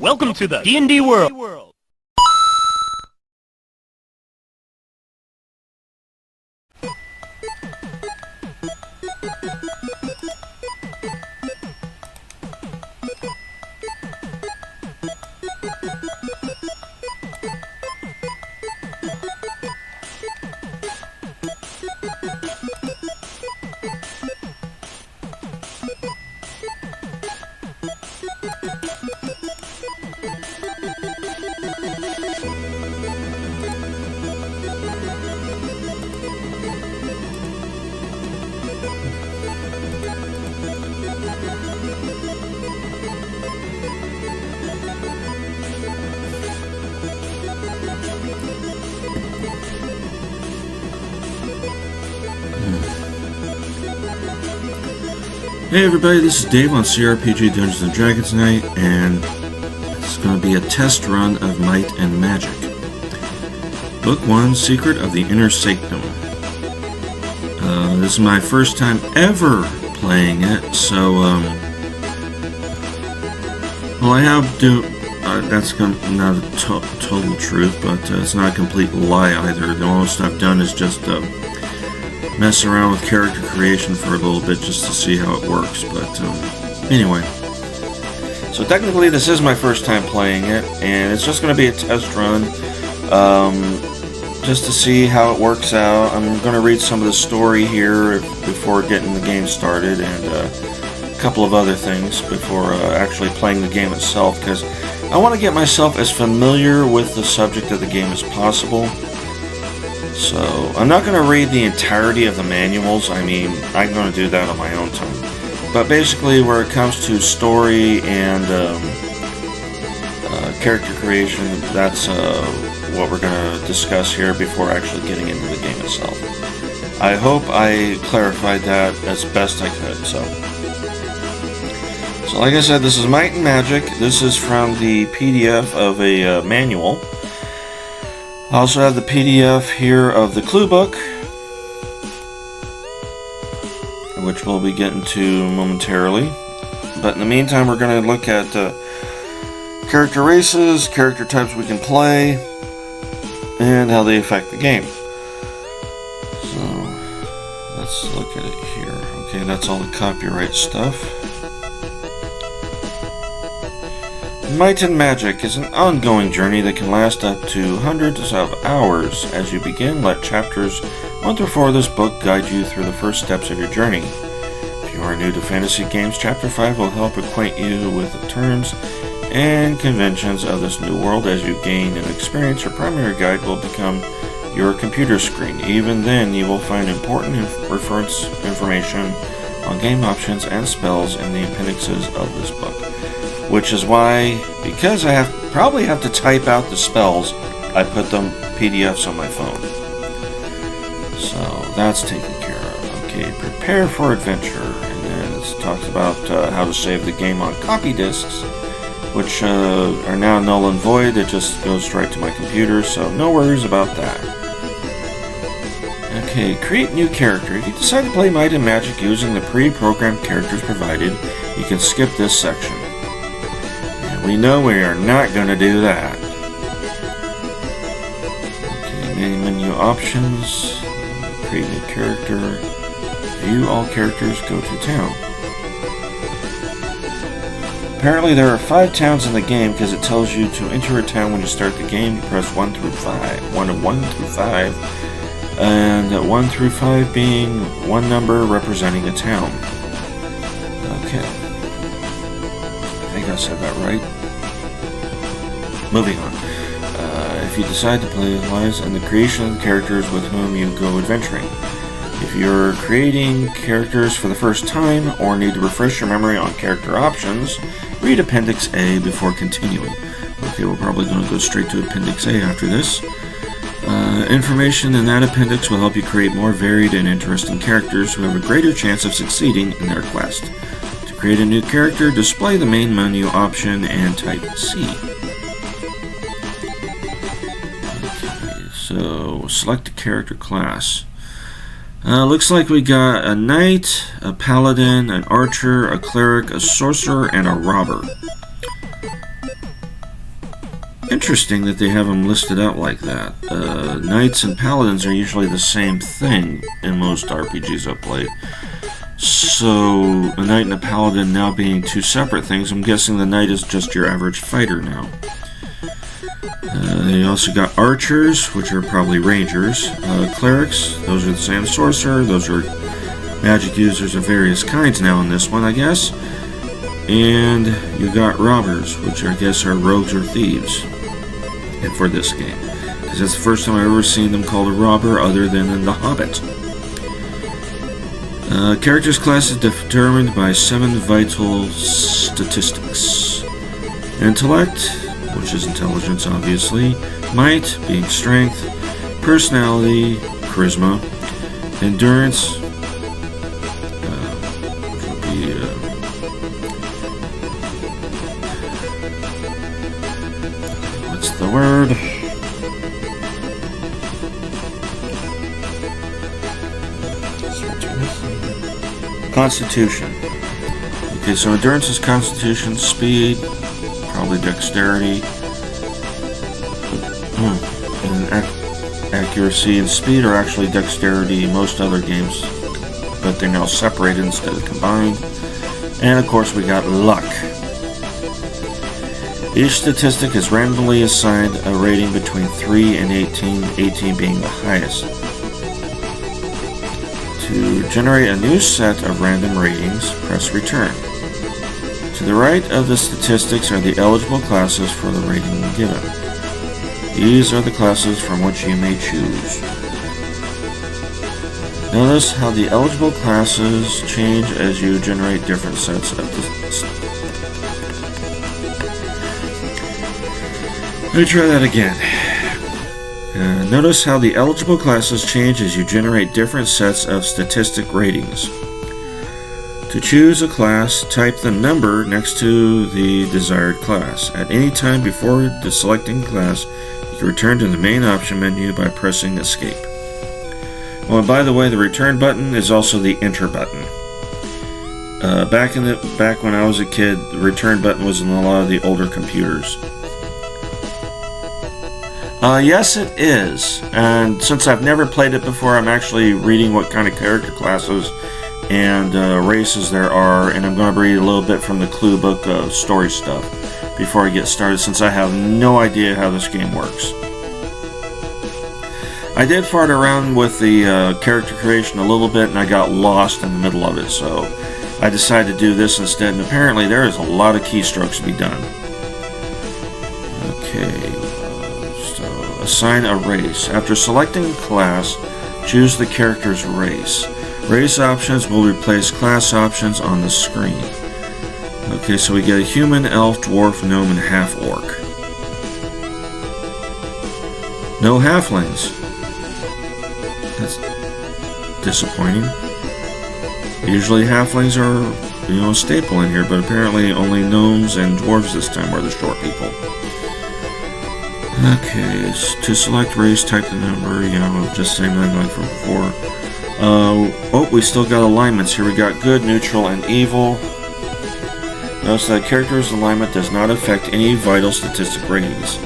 Welcome to the D&D world. Hey everybody, this is Dave on CRPG Dungeons & Dragons tonight, and it's going to be a test run of Might and Magic. Book 1, Secret of the Inner Sanctum. This is my first time ever playing it, so, well, I have that's not a total truth, but it's not a complete lie either. The most I've done is just, mess around with character creation for a little bit just to see how it works, but anyway. So technically this is my first time playing it, and it's just going to be a test run, just to see how it works out. I'm going to read some of the story here before getting the game started, and a couple of other things before actually playing the game itself, because I want to get myself as familiar with the subject of the game as possible. So, I'm not going to read the entirety of the manuals. I mean, I'm going to do that on my own time. But basically, where it comes to story and character creation, that's what we're going to discuss here before actually getting into the game itself. I hope I clarified that as best I could. So like I said, this is Might and Magic. This is from the PDF of a manual. I also have the PDF here of the cluebook, which we'll be getting to momentarily. But in the meantime, we're going to look at character races, character types we can play, and how they affect the game. So, let's look at it here. Okay, that's all the copyright stuff. Might and Magic is an ongoing journey that can last up to hundreds of hours. As you begin, let chapters 1 through 4 of this book guide you through the first steps of your journey. If you are new to fantasy games, Chapter 5 will help acquaint you with the terms and conventions of this new world. As you gain and experience, your primary guide will become your computer screen. Even then, you will find important reference information on game options and spells in the appendixes of this book. Which is why, because I probably have to type out the spells, I put them PDFs on my phone. So that's taken care of. Okay, prepare for adventure. And then it talks about how to save the game on copy discs, which are now null and void. It just goes straight to my computer, so no worries about that. Okay, create new character. If you decide to play Might and Magic using the pre-programmed characters provided, you can skip this section. We know we are not going to do that. Okay, main menu options, create new character, view all characters, go to town. Apparently there are 5 towns in the game because it tells you to enter a town when you start the game. You press 1 through 5, 1 through 5, and 1 through 5 being one number representing a town. Okay. I think I said that right. Moving on. If you decide to play lies and the creation of the characters with whom you go adventuring. If you're creating characters for the first time or need to refresh your memory on character options, read Appendix A before continuing. Okay, we're probably going to go straight to Appendix A after this. Information in that appendix will help you create more varied and interesting characters who have a greater chance of succeeding in their quest. To create a new character, display the main menu option and type C. Okay, so select a character class. Looks like we got a knight, a paladin, an archer, a cleric, a sorcerer, and a robber. interesting that they have them listed out like that. Knights and paladins are usually the same thing in most RPGs I've played. So, a knight and a paladin now being two separate things, I'm guessing the knight is just your average fighter now. They also got archers, which are probably rangers. Clerics, those are the same. Sorcerer, those are magic users of various kinds now in this one, I guess. And you got robbers, which I guess are rogues or thieves for this game. Because that's the first time I've ever seen them called a robber other than in The Hobbit. Characters class is determined by 7 vital statistics. Intellect, which is intelligence obviously, might, being strength, personality, charisma, endurance, which would be what's the word? Constitution. Okay, so endurance is constitution, speed, probably dexterity, and accuracy and speed are actually dexterity in most other games, but they're now separated instead of combined. And of course we got luck. Each statistic is randomly assigned a rating between 3 and 18, 18 being the highest. To generate a new set of random ratings, press return. To the right of the statistics are the eligible classes for the rating given. These are the classes from which you may choose. Notice how the eligible classes change as you generate different sets of Let me try that again. Notice how the eligible classes change as you generate different sets of statistic ratings. To choose a class, type the number next to the desired class. At any time before selecting a class, you can return to the main option menu by pressing Escape. Oh, and by the way, the return button is also the enter button. Back when I was a kid, the return button was in a lot of the older computers. Yes, it is. And since I've never played it before, I'm actually reading what kind of character classes and races there are, and I'm going to read a little bit from the clue book of story stuff before I get started, since I have no idea how this game works. I did fart around with the character creation a little bit, and I got lost in the middle of it, so I decided to do this instead, and apparently there is a lot of keystrokes to be done. Okay. Assign a race. After selecting a class, choose the character's race. Race options will replace class options on the screen. Okay, so we get a human, elf, dwarf, gnome, and half-orc. No halflings. That's disappointing. Usually halflings are, a staple in here, but apparently only gnomes and dwarves this time are the short people. Okay, to select race, type the number, just same thing like from before. We still got alignments here. We got good, neutral, and evil. Notice that character's alignment does not affect any vital statistic ratings.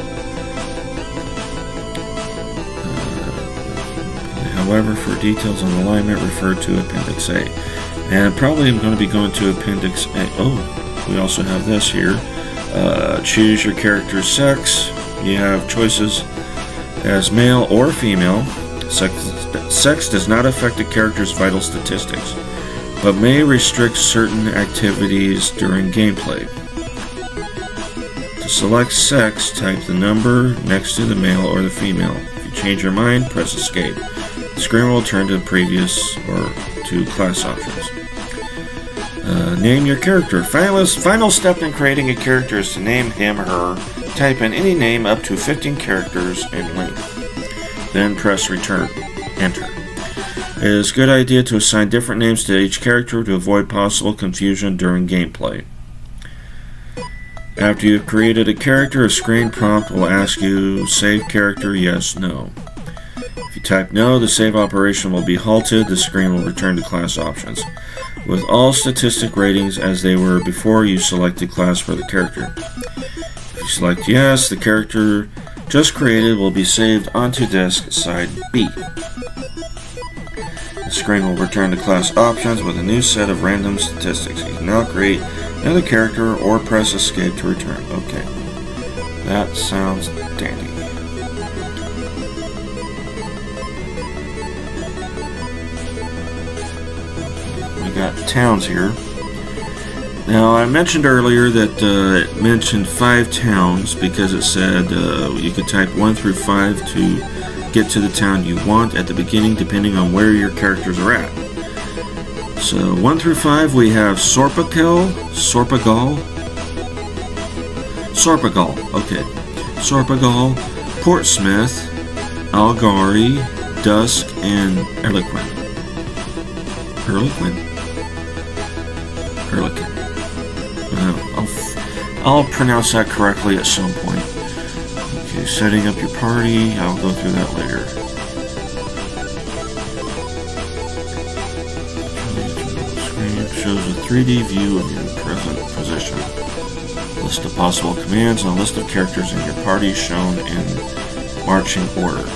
However, for details on alignment, refer to Appendix A. And probably I'm going to be going to Appendix A. Oh, we also have this here. Choose your character's sex. You have choices as male or female. Sex does not affect a character's vital statistics, but may restrict certain activities during gameplay. To select sex, type the number next to the male or the female. If you change your mind, press Escape. The screen will turn to previous or to class options. Name your character. Final step in creating a character is to name him or her. Type in any name up to 15 characters in length. Then press Return. Enter. It is a good idea to assign different names to each character to avoid possible confusion during gameplay. After you have created a character, a screen prompt will ask you, save character, yes, no. If you type no, the save operation will be halted. The screen will return to class options, with all statistic ratings as they were before you selected class for the character. If you you select yes, the character just created will be saved onto disk side B. The screen will return to class options with a new set of random statistics. You can now create another character or press escape to return. Okay, that sounds dandy. We got towns here. Now, I mentioned earlier that it mentioned 5 towns because it said you could type 1 through 5 to get to the town you want at the beginning, depending on where your characters are at. So 1 through 5 we have Sorpagal, okay. Sorpagal, Portsmouth, Algari, Dusk, and Erliquin. I'll pronounce that correctly at some point. Okay, setting up your party. I'll go through that later. Screen shows a 3D view of your present position. List of possible commands and a list of characters in your party shown in marching order.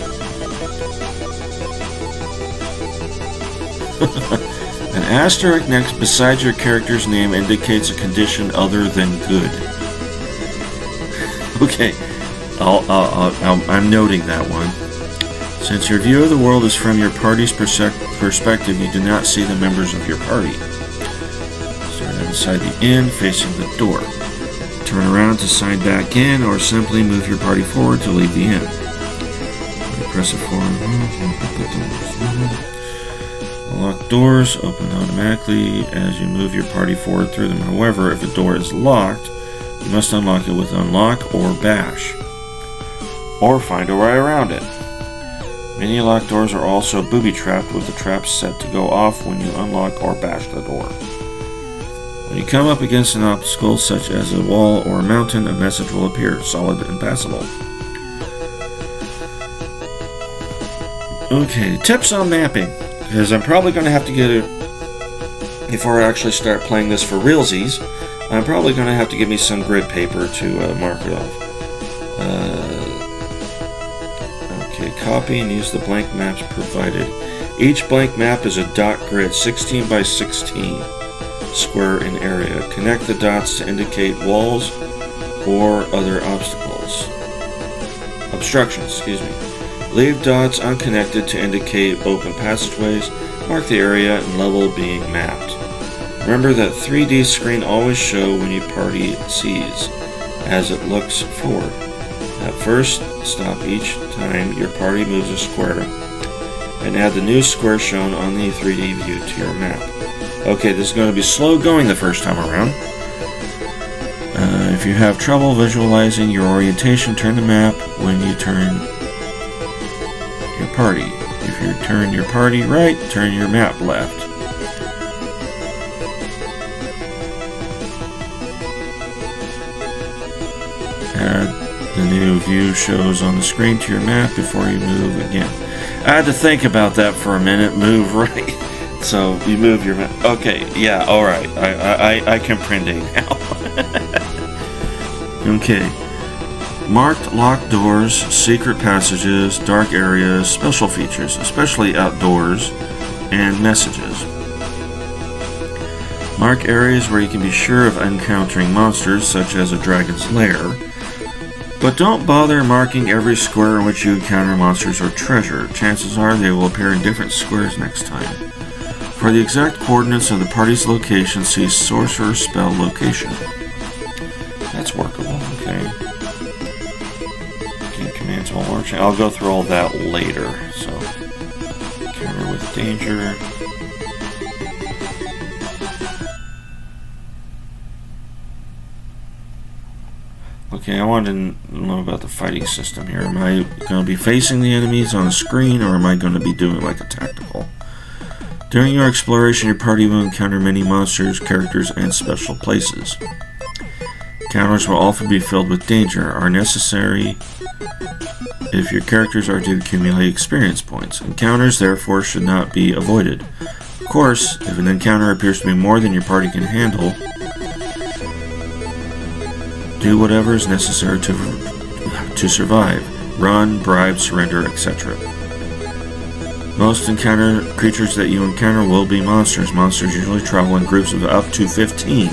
An asterisk next beside your character's name indicates a condition other than good. Okay, I'm noting that one. Since your view of the world is from your party's perspective, you do not see the members of your party. Start inside the inn, facing the door. Turn around to sign back in, or simply move your party forward to leave the inn. Press it forward. Locked doors open automatically as you move your party forward through them. However, if a door is locked, you must unlock it with unlock or bash, or find a way around it. Many locked doors are also booby-trapped with the traps set to go off when you unlock or bash the door. When you come up against an obstacle such as a wall or a mountain, a message will appear, solid and passable. Okay, tips on mapping. Because I'm probably going to have to get it, before I actually start playing this for realsies, I'm probably going to have to give me some grid paper to mark it off. Okay, copy and use the blank maps provided. Each blank map is a dot grid, 16 by 16 square in area. Connect the dots to indicate walls or other obstructions. Leave dots unconnected to indicate open passageways. Mark the area and level being mapped. Remember that 3D screen always show when your party sees, as it looks forward. At first, stop each time your party moves a square, and add the new square shown on the 3D view to your map. Okay, this is going to be slow going the first time around. If you have trouble visualizing your orientation, turn the map when you turn your party. If you turn your party right, turn your map left. Add the new view shows on the screen to your map before you move again. I had to think about that for a minute. Move right. So you move your map. Okay, yeah, alright. I comprende now. Okay. Marked locked doors, secret passages, dark areas, special features, especially outdoors, and messages. Mark areas where you can be sure of encountering monsters, such as a dragon's lair, but don't bother marking every square in which you encounter monsters or treasure. Chances are they will appear in different squares next time. For the exact coordinates of the party's location, see Sorcerer Spell Location. That's workable, okay. Commands while marching. I'll go through all that later. So, counter with danger. Okay, I want to know about the fighting system here. Am I going to be facing the enemies on the screen, or am I going to be doing like a tactical? During your exploration, your party will encounter many monsters, characters, and special places. Encounters will often be filled with danger, are necessary if your characters are to accumulate experience points. Encounters, therefore, should not be avoided. Of course, if an encounter appears to be more than your party can handle, Do whatever is necessary to survive. Run, bribe, surrender, etc. Most creatures that you encounter will be monsters. Monsters usually travel in groups of up to 15.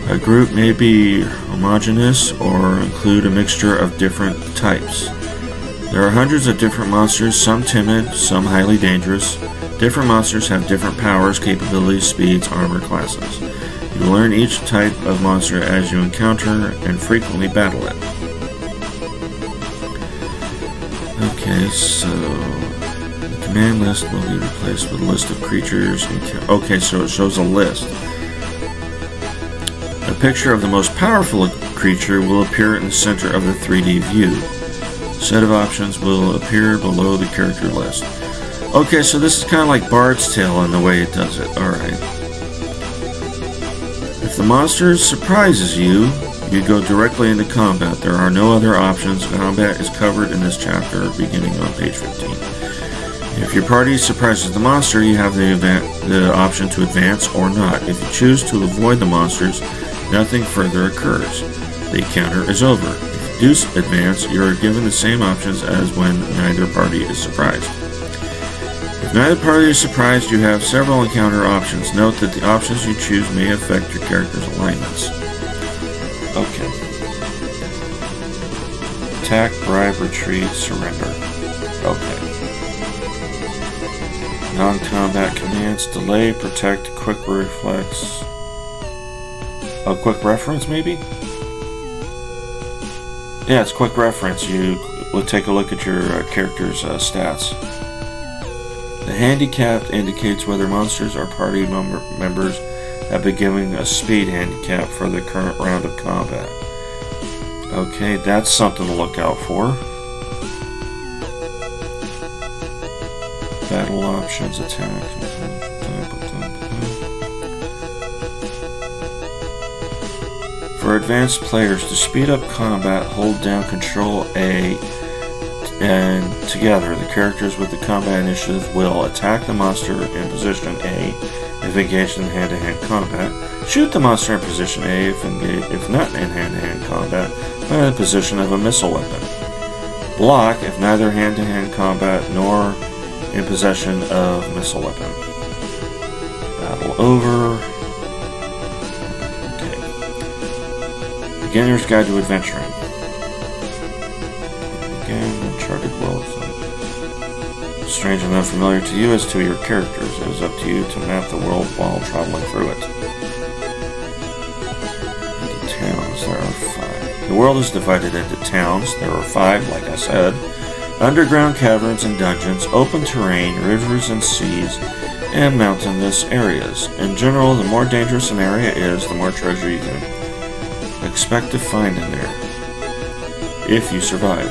A group may be homogeneous or include a mixture of different types. There are hundreds of different monsters, some timid, some highly dangerous. Different monsters have different powers, capabilities, speeds, armor classes. You will learn each type of monster as you encounter and frequently battle it. Okay, so the command list will be replaced with a list of creatures. Okay, so it shows a list. A picture of the most powerful creature will appear in the center of the 3D view. A set of options will appear below the character list. Okay, so this is kind of like Bard's Tale in the way it does it. Alright. If the monster surprises you, you go directly into combat. There are no other options. Combat is covered in this chapter beginning on page 15. If your party surprises the monster, you have the option to advance or not. If you choose to avoid the monsters, nothing further occurs. The encounter is over. If you do advance, you are given the same options as when neither party is surprised. If neither party is surprised, you have several encounter options. Note that the options you choose may affect your character's alignments. Okay. Attack, bribe, retreat, surrender. Okay. Non-combat commands: delay, protect, quick reflex. A quick reference, maybe? Yeah, it's quick reference. You will take a look at your character's stats. The handicap indicates whether monsters or party members have been given a speed handicap for the current round of combat. Okay, that's something to look out for. Battle options, attack. For advanced players, to speed up combat, hold down Control A, and together the characters with the combat initiative will attack the monster in position A if engaged in hand-to-hand combat, shoot the monster in position A if not in hand-to-hand combat, but in the position of a missile weapon. Block if neither hand-to-hand combat nor in possession of missile weapon. Battle over. Okay. Beginner's Guide to Adventuring. Again, uncharted worlds. Strange and unfamiliar to you as to your characters. It is up to you to map the world while traveling through it. Into towns, there are 5. The world is divided into towns. There are 5, like I said. Underground caverns and dungeons, open terrain, rivers and seas, and mountainous areas. In general, the more dangerous an area is, the more treasure you can expect to find in there, if you survive.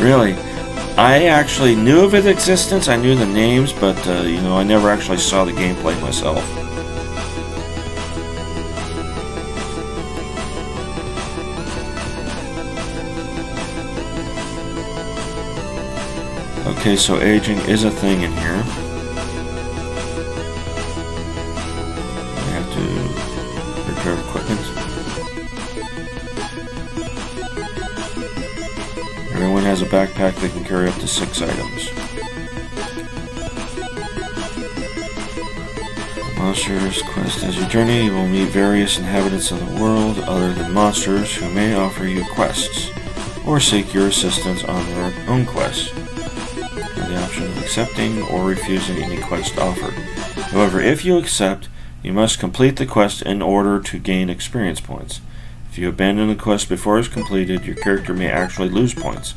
Really, I actually knew of its existence, I knew the names, but I never actually saw the gameplay myself. Okay, so aging is a thing in here. I have to repair equipment. Everyone has a backpack that can carry up to 6 items. Monsters Quest. As you journey, you will meet various inhabitants of the world other than monsters who may offer you quests or seek your assistance on their own quests. The option of accepting or refusing any quest offered. However, if you accept, you must complete the quest in order to gain experience points. If you abandon the quest before it's completed, your character may actually lose points,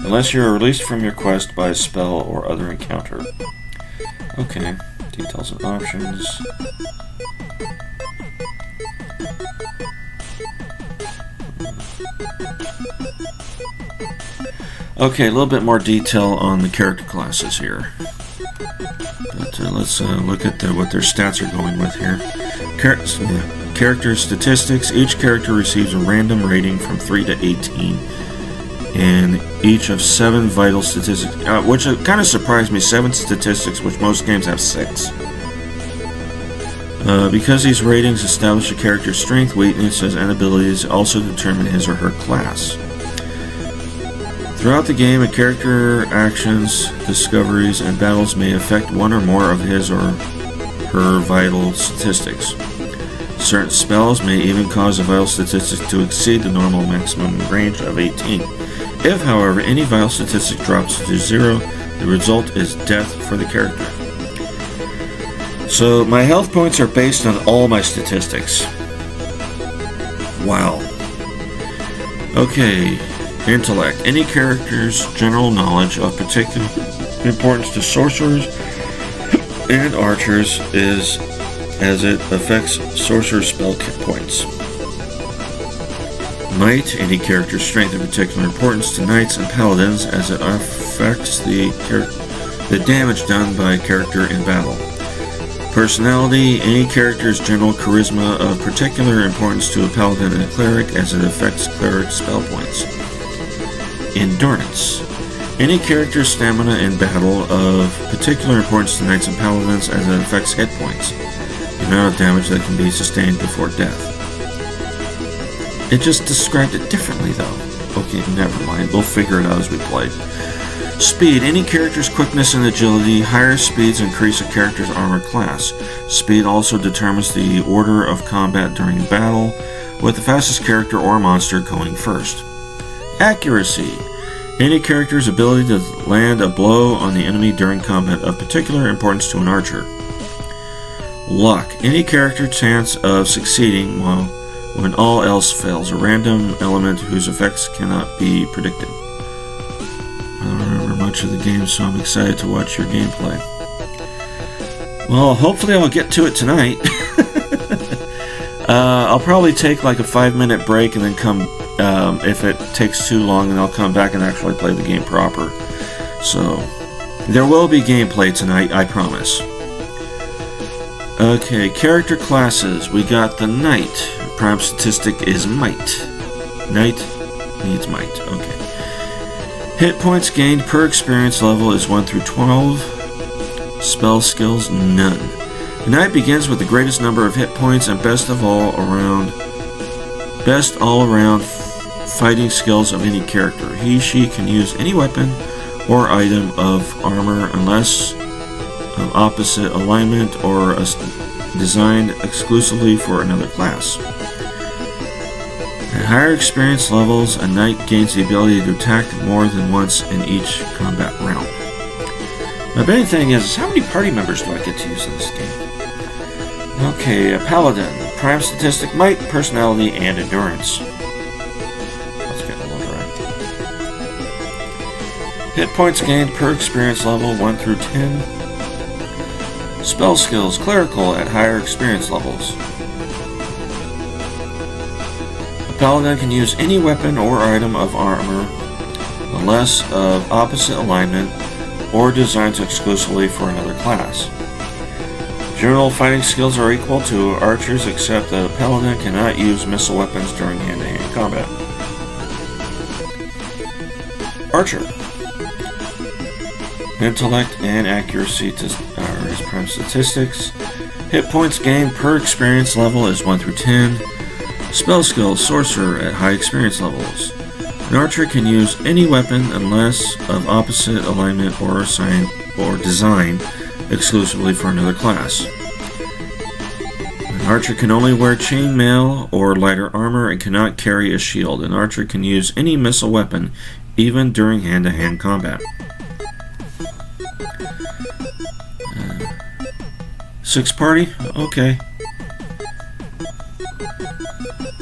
unless you are released from your quest by a spell or other encounter. Okay, details and options. Okay, a little bit more detail on the character classes here. But let's look at what their stats are going with here. Character statistics. Each character receives a random rating from 3 to 18, and each of 7 vital statistics, which kind of surprised me. 7 statistics, which most games have 6. Because these ratings establish a character's strength, weaknesses, and abilities, also determine his or her class. Throughout the game, a character actions, discoveries, and battles may affect one or more of his or her vital statistics. Certain spells may even cause a vital statistic to exceed the normal maximum range of 18. If, however, any vital statistic drops to 0, the result is death for the character. So, my health points are based on all my statistics. Wow. Okay, intellect. Any character's general knowledge of particular importance to sorcerers and archers is as it affects sorcerer spell points. Might. Any character's strength of particular importance to knights and paladins as it affects the damage done by a character in battle. Personality. Any character's general charisma of particular importance to a paladin and a cleric as it affects cleric spell points. Endurance. Any character's stamina in battle of particular importance to knights and paladins as it affects hit points. The amount of damage that can be sustained before death. It just described it differently though. Okay, never mind. We'll figure it out as we play. Speed. Any character's quickness and agility. Higher speeds increase a character's armor class. Speed also determines the order of combat during battle, with the fastest character or monster going first. Accuracy. Any character's ability to land a blow on the enemy during combat of particular importance to an archer. Luck. Any character's chance of succeeding when all else fails. A random element whose effects cannot be predicted. I don't remember much of the game, so I'm excited to watch your gameplay. Well, hopefully I'll get to it tonight. I'll probably take like a 5-minute break and then come, if it takes too long, then I'll come back and actually play the game proper. So, there will be gameplay tonight, I promise. Okay, character classes. We got the Knight. Prime statistic is Might. Knight needs Might. Okay. Hit points gained per experience level is 1 through 12. Spell skills, none. The Knight begins with the greatest number of hit points and best all around fighting skills of any character. He/she can use any weapon or item of armor unless of opposite alignment or designed exclusively for another class. At higher experience levels, a knight gains the ability to attack more than once in each combat round. My main thing is, how many party members do I get to use in this game? Okay, a paladin. Prime statistic, might, personality, and endurance. Let's get a little dry. Hit points gained per experience level 1 through 10. Spell skills, clerical at higher experience levels. A paladin can use any weapon or item of armor unless of opposite alignment or designed exclusively for another class. General fighting skills are equal to archers except that a paladin cannot use missile weapons during hand-to-hand combat. Archer. Intellect and accuracy are his prime statistics. Hit points gained per experience level is 1 through 10. Spell skills, sorcerer at high experience levels. An archer can use any weapon unless of opposite alignment or design exclusively for another class. An archer can only wear chainmail or lighter armor and cannot carry a shield. An archer can use any missile weapon even during hand-to-hand combat. 6 party? Okay.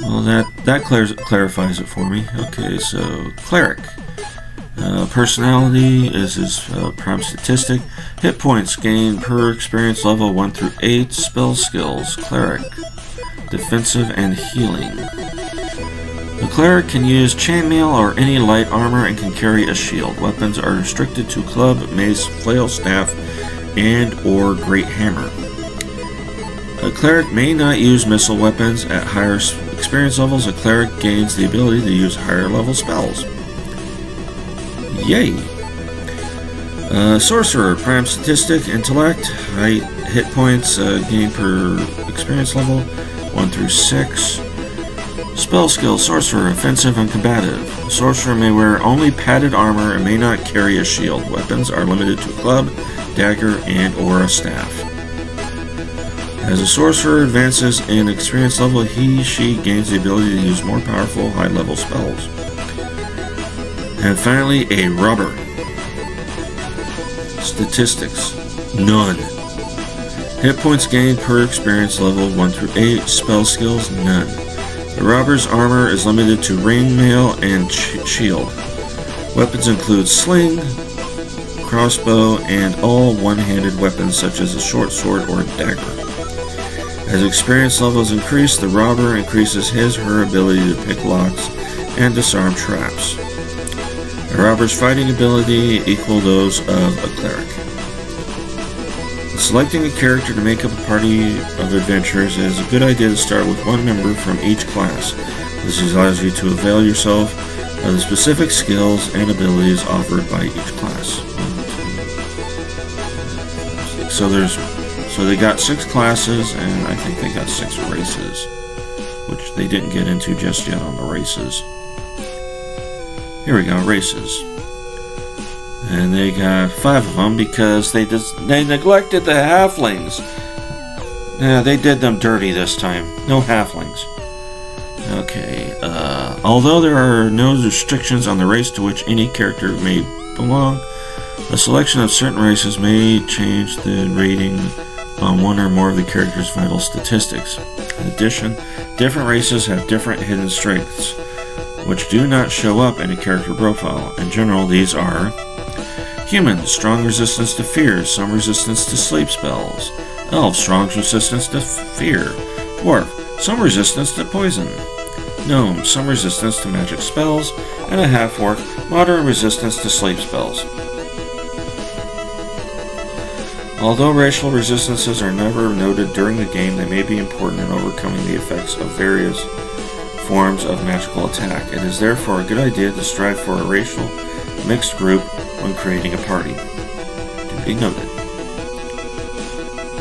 Well, that clarifies it for me. Okay, so cleric. Personality is his prime statistic. Hit points gained per experience level 1 through 8. Spell skills, cleric. Defensive and healing. The cleric can use chainmail or any light armor and can carry a shield. Weapons are restricted to club, mace, flail, staff, and or great hammer. A cleric may not use missile weapons at higher experience levels. A cleric gains the ability to use higher level spells. Yay! Sorcerer, prime statistic, intellect, height, hit points gained per experience level, 1 through 6. Spell skill, Sorcerer, offensive and combative. A sorcerer may wear only padded armor and may not carry a shield. Weapons are limited to a club, dagger, and or a staff. As a sorcerer advances in experience level, she gains the ability to use more powerful, high-level spells. And finally, a robber. Statistics, none. Hit points gained per experience level, 1 through 8. Spell skills, none. The robber's armor is limited to ring, mail, and shield. Weapons include sling, crossbow, and all one-handed weapons such as a short sword or a dagger. As experience levels increase, the robber increases his or her ability to pick locks and disarm traps. A robber's fighting ability equal those of a cleric. Selecting a character to make up a party of adventurers is a good idea to start with one member from each class. This allows you to avail yourself of the specific skills and abilities offered by each class. So they got 6 classes, and I think they got 6 races, which they didn't get into just yet on the races. Here we go, races. And they got 5 of them because they neglected the halflings. Yeah, they did them dirty this time. No halflings. Okay, although there are no restrictions on the race to which any character may belong, a selection of certain races may change the rating on one or more of the character's vital statistics. In addition, different races have different hidden strengths, which do not show up in a character profile. In general, these are human, strong resistance to fear, some resistance to sleep spells. Elf, strong resistance to fear. Dwarf, some resistance to poison. Gnome, some resistance to magic spells. And a half-orc, moderate resistance to sleep spells. Although racial resistances are never noted during the game, they may be important in overcoming the effects of various forms of magical attack. It is therefore a good idea to strive for a racial mixed group when creating a party. Duly noted.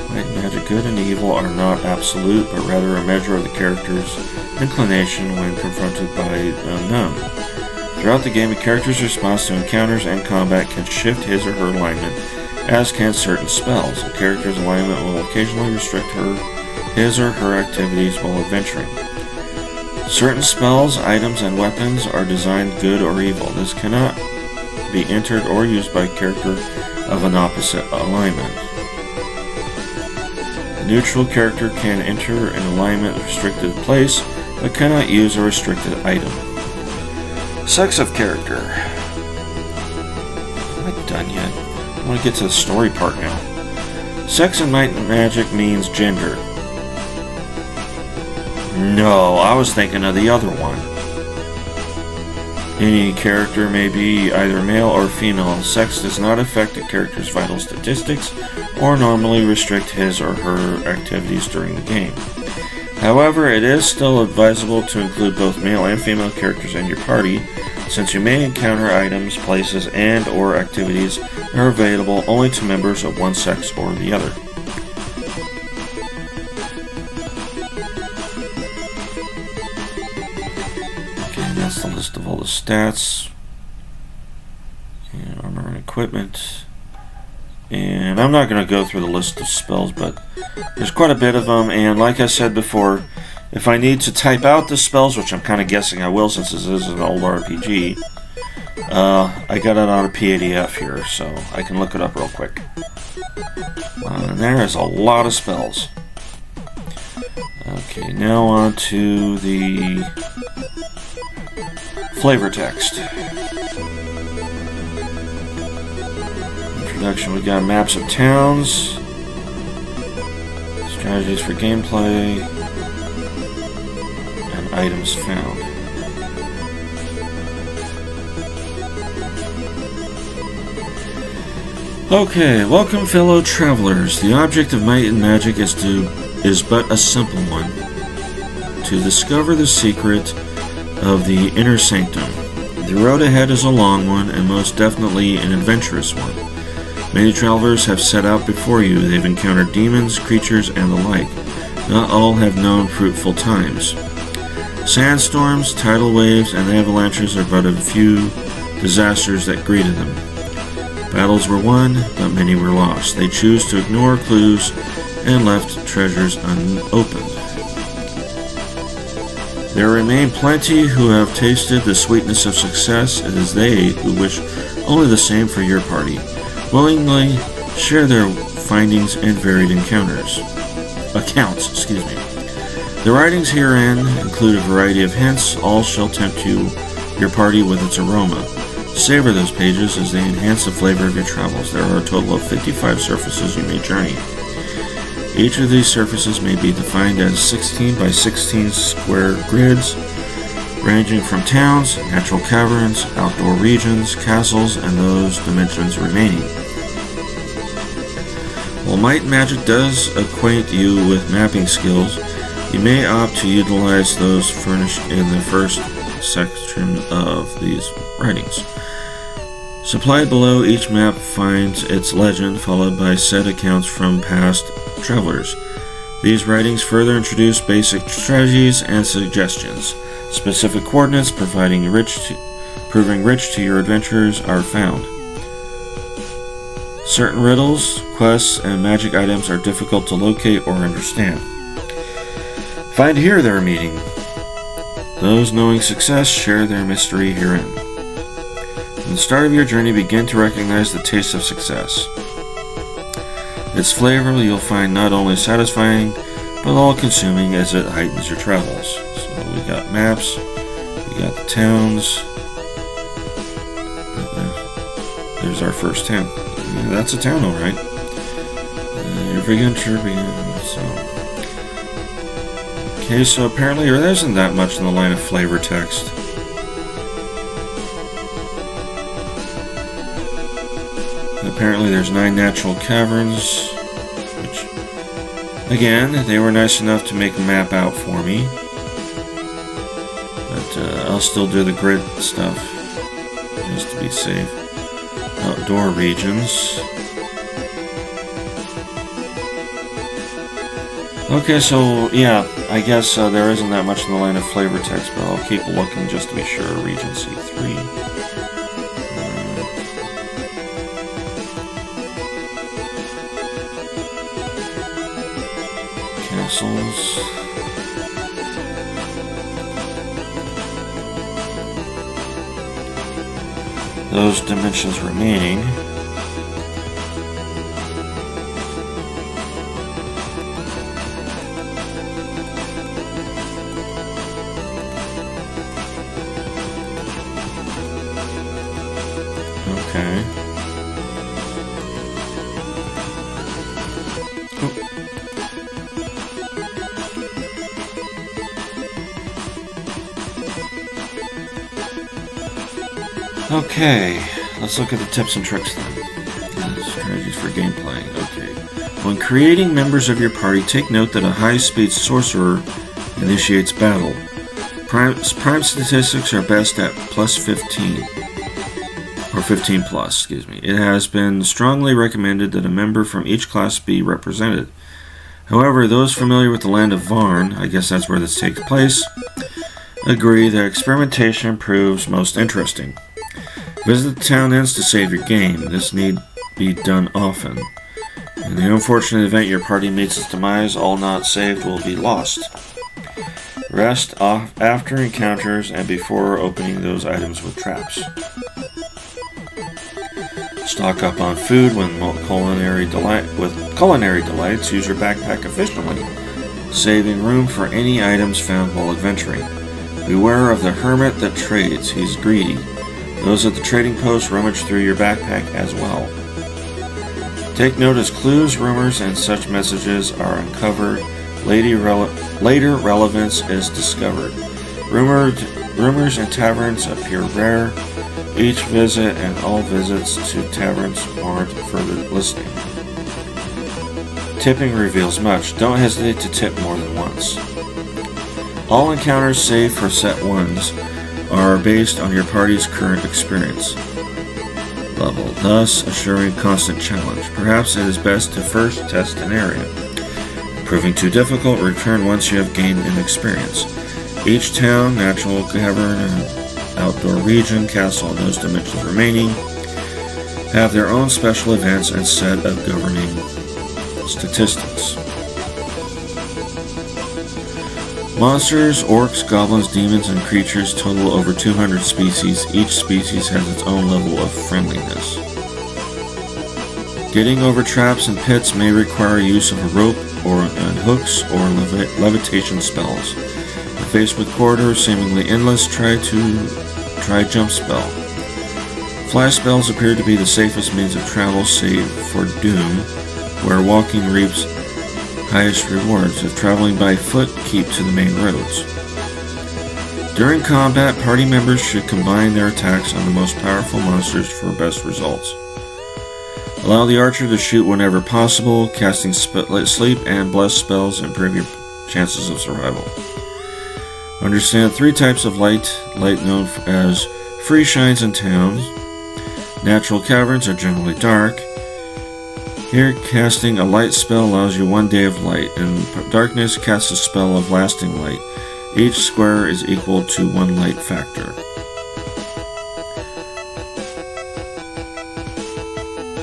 Light and magic, good and evil, are not absolute, but rather a measure of the character's inclination when confronted by the unknown. Throughout the game, a character's response to encounters and combat can shift his or her alignment, as can certain spells. A character's alignment will occasionally restrict his or her activities while adventuring. Certain spells, items, and weapons are designed good or evil. This cannot be entered or used by a character of an opposite alignment. A neutral character can enter an alignment restricted place, but cannot use a restricted item. Sex of character. Am I done yet? I want to get to the story part now. Sex in Might and Magic means gender. No, I was thinking of the other one. Any character may be either male or female. Sex does not affect a character's vital statistics or normally restrict his or her activities during the game. However, it is still advisable to include both male and female characters in your party, since you may encounter items, places, and or activities that are available only to members of one sex or the other. That's the list of all the stats and armor and equipment. And I'm not going to go through the list of spells, but there's quite a bit of them. And like I said before, if I need to type out the spells, which I'm kind of guessing I will since this is an old RPG, I got it on a PDF here, so I can look it up real quick. And there is a lot of spells. Okay, now on to the flavor text. Introduction, we got maps of towns, strategies for gameplay, and items found. Okay, welcome fellow travelers. The object of Might and Magic is but a simple one. To discover the secret of the inner sanctum. The road ahead is a long one and most definitely an adventurous one. Many travelers have set out before you. They've encountered demons, creatures, and the like. Not all have known fruitful times. Sandstorms, tidal waves, and avalanches are but a few disasters that greeted them. Battles were won, but many were lost. They choose to ignore clues and left treasures unopened. There remain plenty who have tasted the sweetness of success. It is they who wish only the same for your party, willingly share their findings and varied accounts. The writings herein include a variety of hints. All shall tempt your party with its aroma. Savor those pages as they enhance the flavor of your travels. There are a total of 55 surfaces you may journey. Each of these surfaces may be defined as 16 by 16 square grids, ranging from towns, natural caverns, outdoor regions, castles, and those dimensions remaining. While Might and Magic does acquaint you with mapping skills, you may opt to utilize those furnished in the first section of these writings. Supplied below, each map finds its legend, followed by set accounts from past travelers. These writings further introduce basic strategies and suggestions. Specific coordinates proving rich to your adventures are found. Certain riddles, quests, and magic items are difficult to locate or understand. Find here their meaning. Those knowing success share their mystery herein. From the start of your journey, begin to recognize the taste of success. Its flavor you'll find not only satisfying, but all-consuming as it heightens your travels. So we got maps, we got the towns. There's our first town. Yeah, that's a town, alright. Every adventure begins. Okay, so apparently there isn't that much in the line of flavor text. Apparently there's 9 natural caverns, which, again, they were nice enough to make a map out for me. But I'll still do the grid stuff, just to be safe. Outdoor regions. Okay, so yeah, I guess there isn't that much in the line of flavor text, but I'll keep looking just to be sure. Region C3. Castles. Those dimensions remaining. Okay. Okay, let's look at the tips and tricks then. Strategies for gameplay. Okay. When creating members of your party, take note that a high-speed sorcerer initiates battle. Prime statistics are best at plus 15. Or 15 plus, excuse me. It has been strongly recommended that a member from each class be represented. However, those familiar with the land of Varn, I guess that's where this takes place, agree that experimentation proves most interesting. Visit the town inns to save your game. This need be done often. In the unfortunate event your party meets its demise, all not saved will be lost. Rest off after encounters and before opening those items with traps. Stock up on food with culinary delights. Use your backpack efficiently, saving room for any items found while adventuring. Beware of the hermit that trades. He's greedy. Those at the trading post rummage through your backpack as well. Take note as clues, rumors, and such messages are uncovered. Later relevance is discovered. Rumors in taverns appear rare. Each visit and all visits to taverns warrant further listening. Tipping reveals much. Don't hesitate to tip more than once. All encounters, save for set ones, are based on your party's current experience. level, thus assuring constant challenge. Perhaps it is best to first test an area. Proving too difficult, return once you have gained an experience. Each town, natural cavern, outdoor region, castle, and those dimensions remaining have their own special events and set of governing statistics. Monsters, orcs, goblins, demons, and creatures total over 200 species. Each species has its own level of friendliness. Getting over traps and pits may require use of a rope and hooks or levitation spells. If faced with corridors seemingly endless, try jump spell. Fly spells appear to be the safest means of travel, save for Doom, where walking reaps highest rewards. If traveling by foot, keep to the main roads. During combat, party members should combine their attacks on the most powerful monsters for best results. Allow the archer to shoot whenever possible. Casting sleep and bless spells improve your chances of survival. Understand 3 types of light known as free shines in towns. Natural caverns are generally dark. Here, casting a light spell allows you 1 day of light. In darkness, cast a spell of lasting light. Each square is equal to 1 light factor.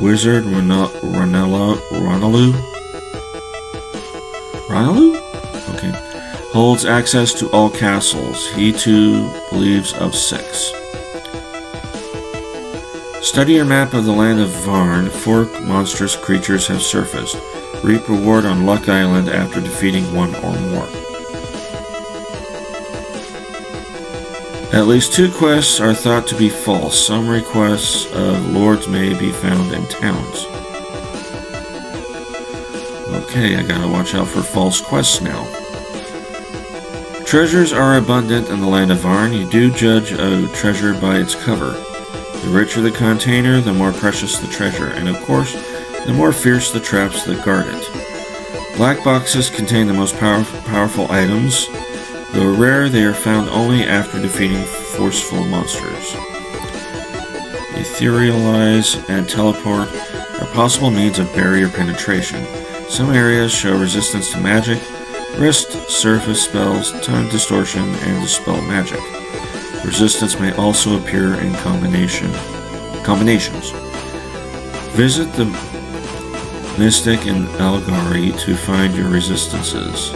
Wizard Ronaloo? Okay. Holds access to all castles. He too believes of 6. Study your map of the land of Varn. 4 monstrous creatures have surfaced. Reap reward on Luck Island after defeating 1 or more. At least 2 quests are thought to be false. Some requests of lords may be found in towns. Okay, I gotta watch out for false quests now. Treasures are abundant in the land of Varn. You do judge a treasure by its cover. The richer the container, the more precious the treasure, and of course, the more fierce the traps that guard it. Black boxes contain the most powerful items. Though rare, they are found only after defeating forceful monsters. Etherealize and teleport are possible means of barrier penetration. Some areas show resistance to magic, wrist, surface spells, time distortion, and dispel magic. Resistance may also appear in combinations. Visit the Mystic in Algari to find your resistances.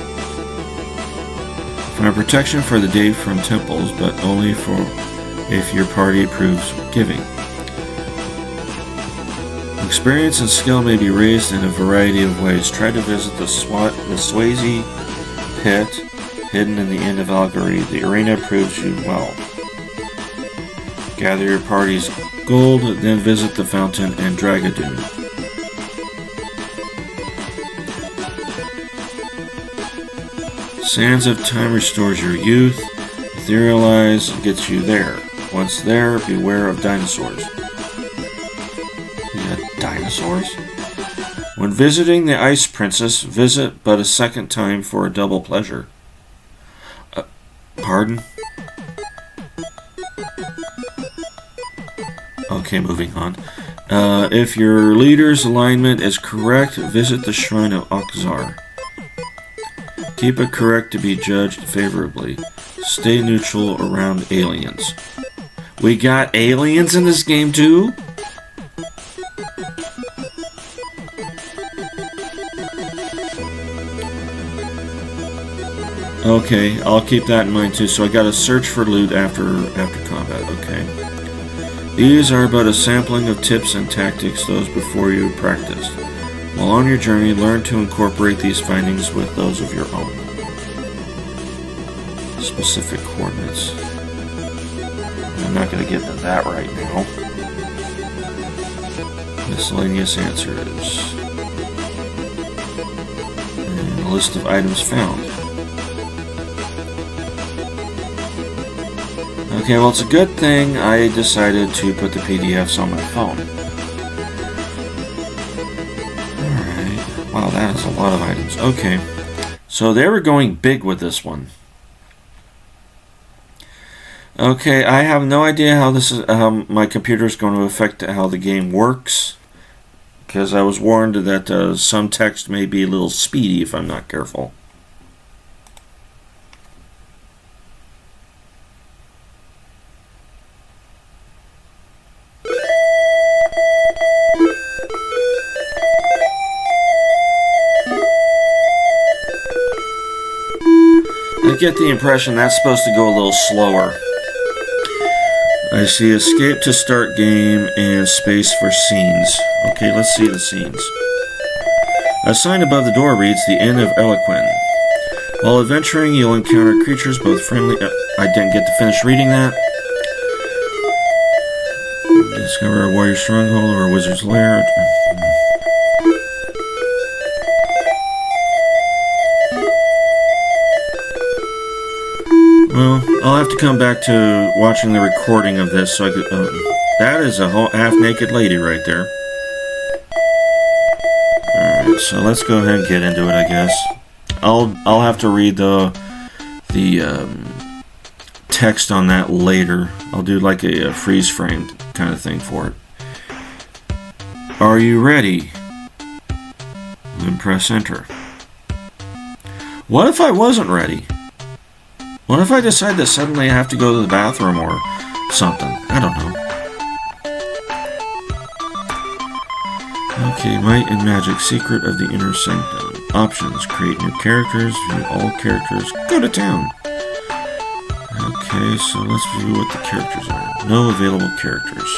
Find protection for the day from temples, but only if your party approves giving. Experience and skill may be raised in a variety of ways. Try to visit the Swazi pit, hidden in the end of Algari. The arena proves you well. Gather your party's gold, then visit the fountain and Dragadoon. Sands of Time restores your youth. Etherealize gets you there. Once there, beware of dinosaurs. Yeah, dinosaurs? When visiting the Ice Princess, visit but a second time for a double pleasure. Pardon? Okay, moving on. If your leader's alignment is correct, visit the Shrine of Oxzar. Keep it correct to be judged favorably. Stay neutral around aliens. We got aliens in this game too? Okay, I'll keep that in mind too. So I gotta search for loot after combat, okay. These are but a sampling of tips and tactics, those before you practiced. While on your journey, learn to incorporate these findings with those of your own. Specific coordinates. I'm not going to get into that right now. Miscellaneous answers. And a list of items found. Okay, well, it's a good thing I decided to put the PDFs on my phone. Alright. Wow, that is a lot of items. Okay. So they were going big with this one. Okay, I have no idea how my computer is going to affect how the game works, because I was warned that some text may be a little speedy if I'm not careful. I get the impression that's supposed to go a little slower. I see escape to start game and space for scenes. Okay, let's see the scenes. A sign above the door reads the Inn of Eloquin. While adventuring, you'll encounter creatures both friendly... I didn't get to finish reading that. Discover a warrior stronghold or a wizard's lair. Well, I'll have to come back to watching the recording of this so I could... that is a whole half-naked lady right there. Alright, so let's go ahead and get into it, I guess. I'll have to read the text on that later. I'll do like a freeze frame kind of thing for it. Are you ready? Then press enter. What if I wasn't ready? What if I decide that suddenly I have to go to the bathroom or something? I don't know. Okay, Might and Magic, Secret of the Inner Sanctum. Options, create new characters, view all characters, go to town. Okay, so let's view what the characters are. No available characters.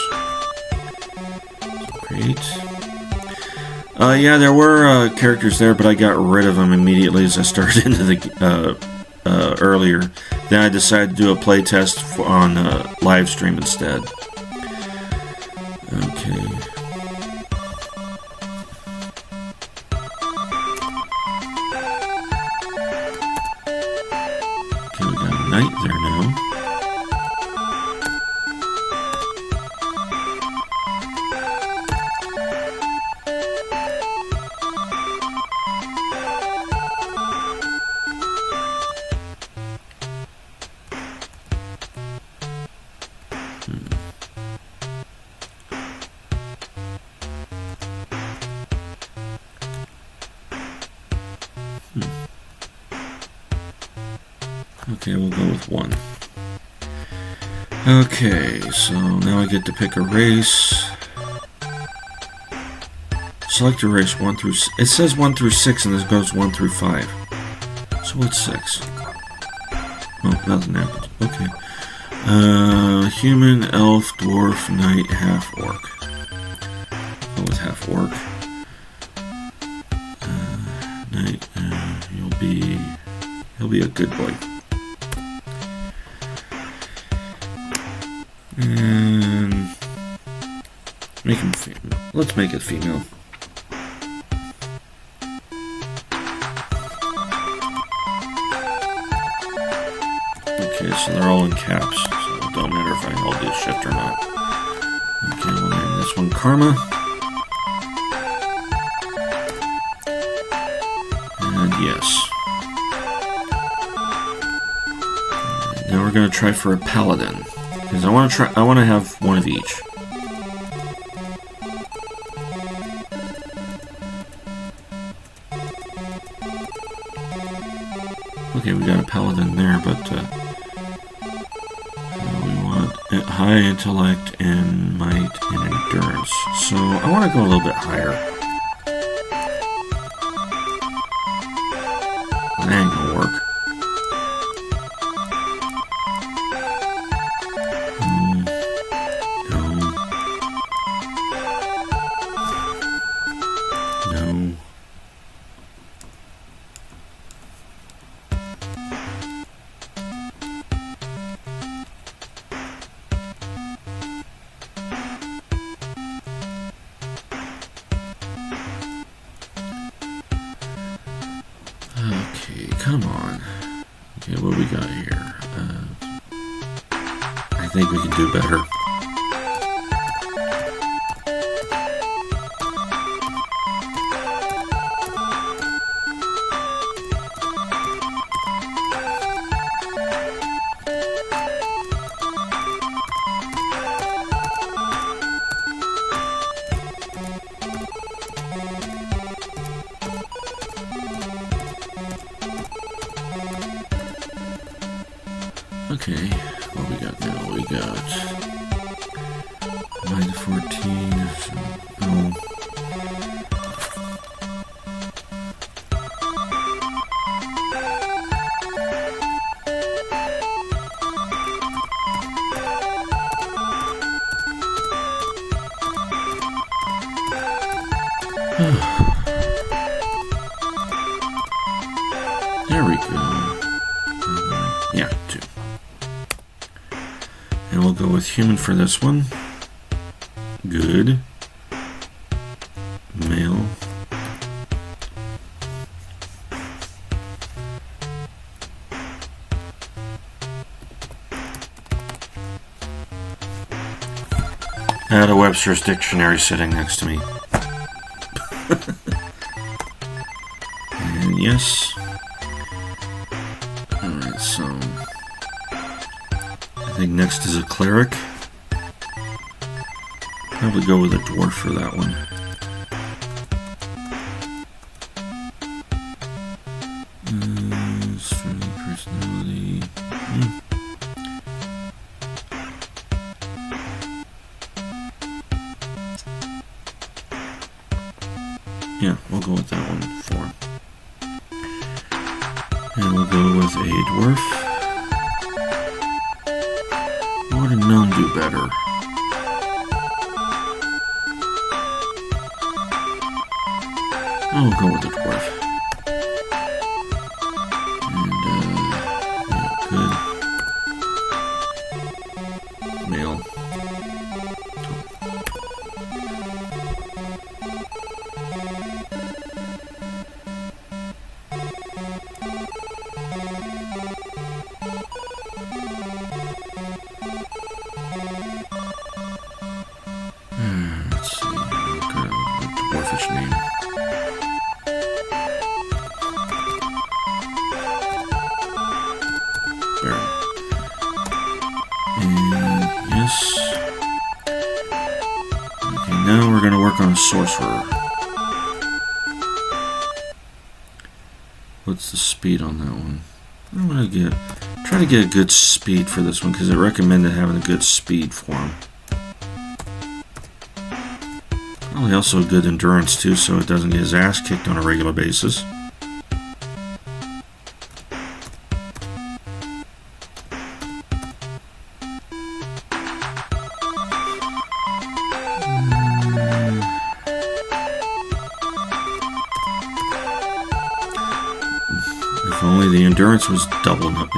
Great. Yeah, there were characters there, but I got rid of them immediately as I started into the earlier. Then I decided to do a playtest on live stream instead. Okay. Okay, we got a knight there now. Okay, we'll go with 1. Okay, so now I get to pick a race. Select a race 1 through... It says 1 through 6 and this goes 1 through 5. So what's 6? Oh, nothing happens. Okay. Human, elf, dwarf, knight, half-orc. Go with half-orc. Knight, he'll be a good boy. And make him female. Let's make it female. Okay, so they're all in caps, so it don't matter if I hold this shift or not. Okay, we'll name this one Karma. And yes. Now we're going to try for a paladin. Because I want to have one of each. Okay, we got a paladin there, but we want high intellect and might and endurance. So I want to go a little bit higher. That ain't gonna work. Okay, come on. Okay, what we got here? I think we can do better. Okay, what we got now? We got minus 14. No. There we go. Yeah, 2. And we'll go with human for this one. Good. Male. I had a Webster's dictionary sitting next to me. And yes. Alright, so I think next is a cleric. Probably go with a dwarf for that one. Strength, personality. Yeah, we'll go with that one, 4. And we'll go with a dwarf. Would a gnome do better? I'll go with the dwarf. And, yeah, good. Male. Let's see, what kind of dwarfish name? Baron. And yes. Okay, now we're going to work on a sorcerer. What's the speed on that one? I'm going to try to get a good speed for this one because it recommended having a good speed for him. Probably also good endurance too, so it doesn't get his ass kicked on a regular basis. If only the endurance was double numbers.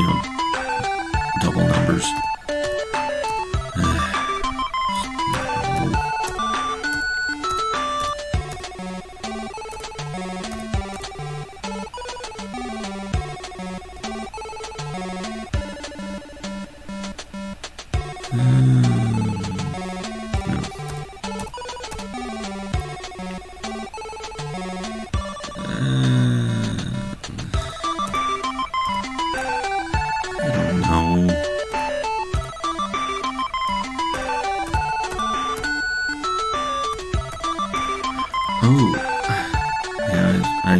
Oh, yeah, I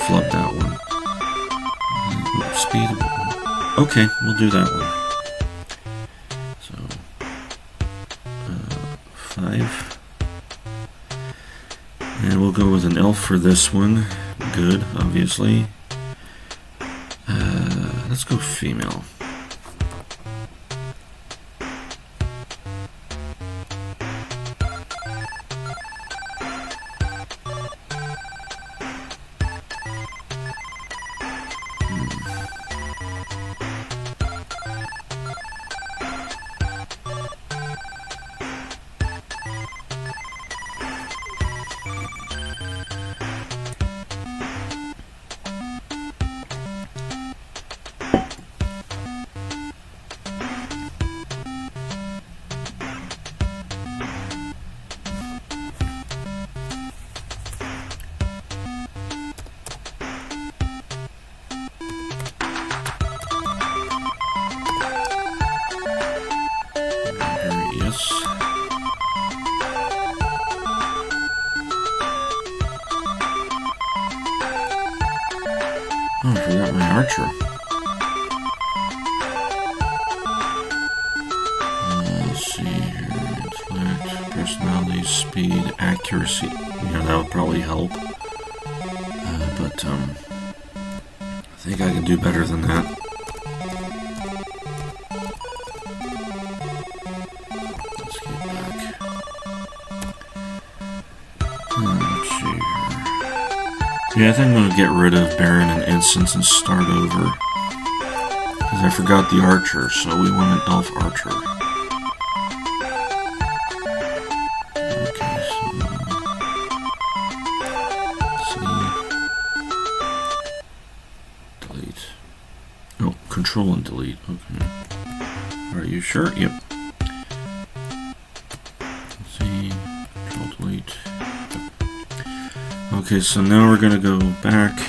flubbed that one. Speed. Okay, we'll do that one. So, 5. And we'll go with an elf for this one. Good, obviously. Let's go female. Yes. Oh, I forgot my archer. speed, accuracy. Yeah, that would probably help. But I think I can do better than that. Let's get back. Let's see here. Yeah, I think I'm going to get rid of Baron and Instance and start over. Because I forgot the archer, so we want an elf archer. Okay, so... let's see. Delete. Oh, control and delete. Okay. Are you sure? Yep. Let's see. Control delete. Okay, so now we're gonna go back.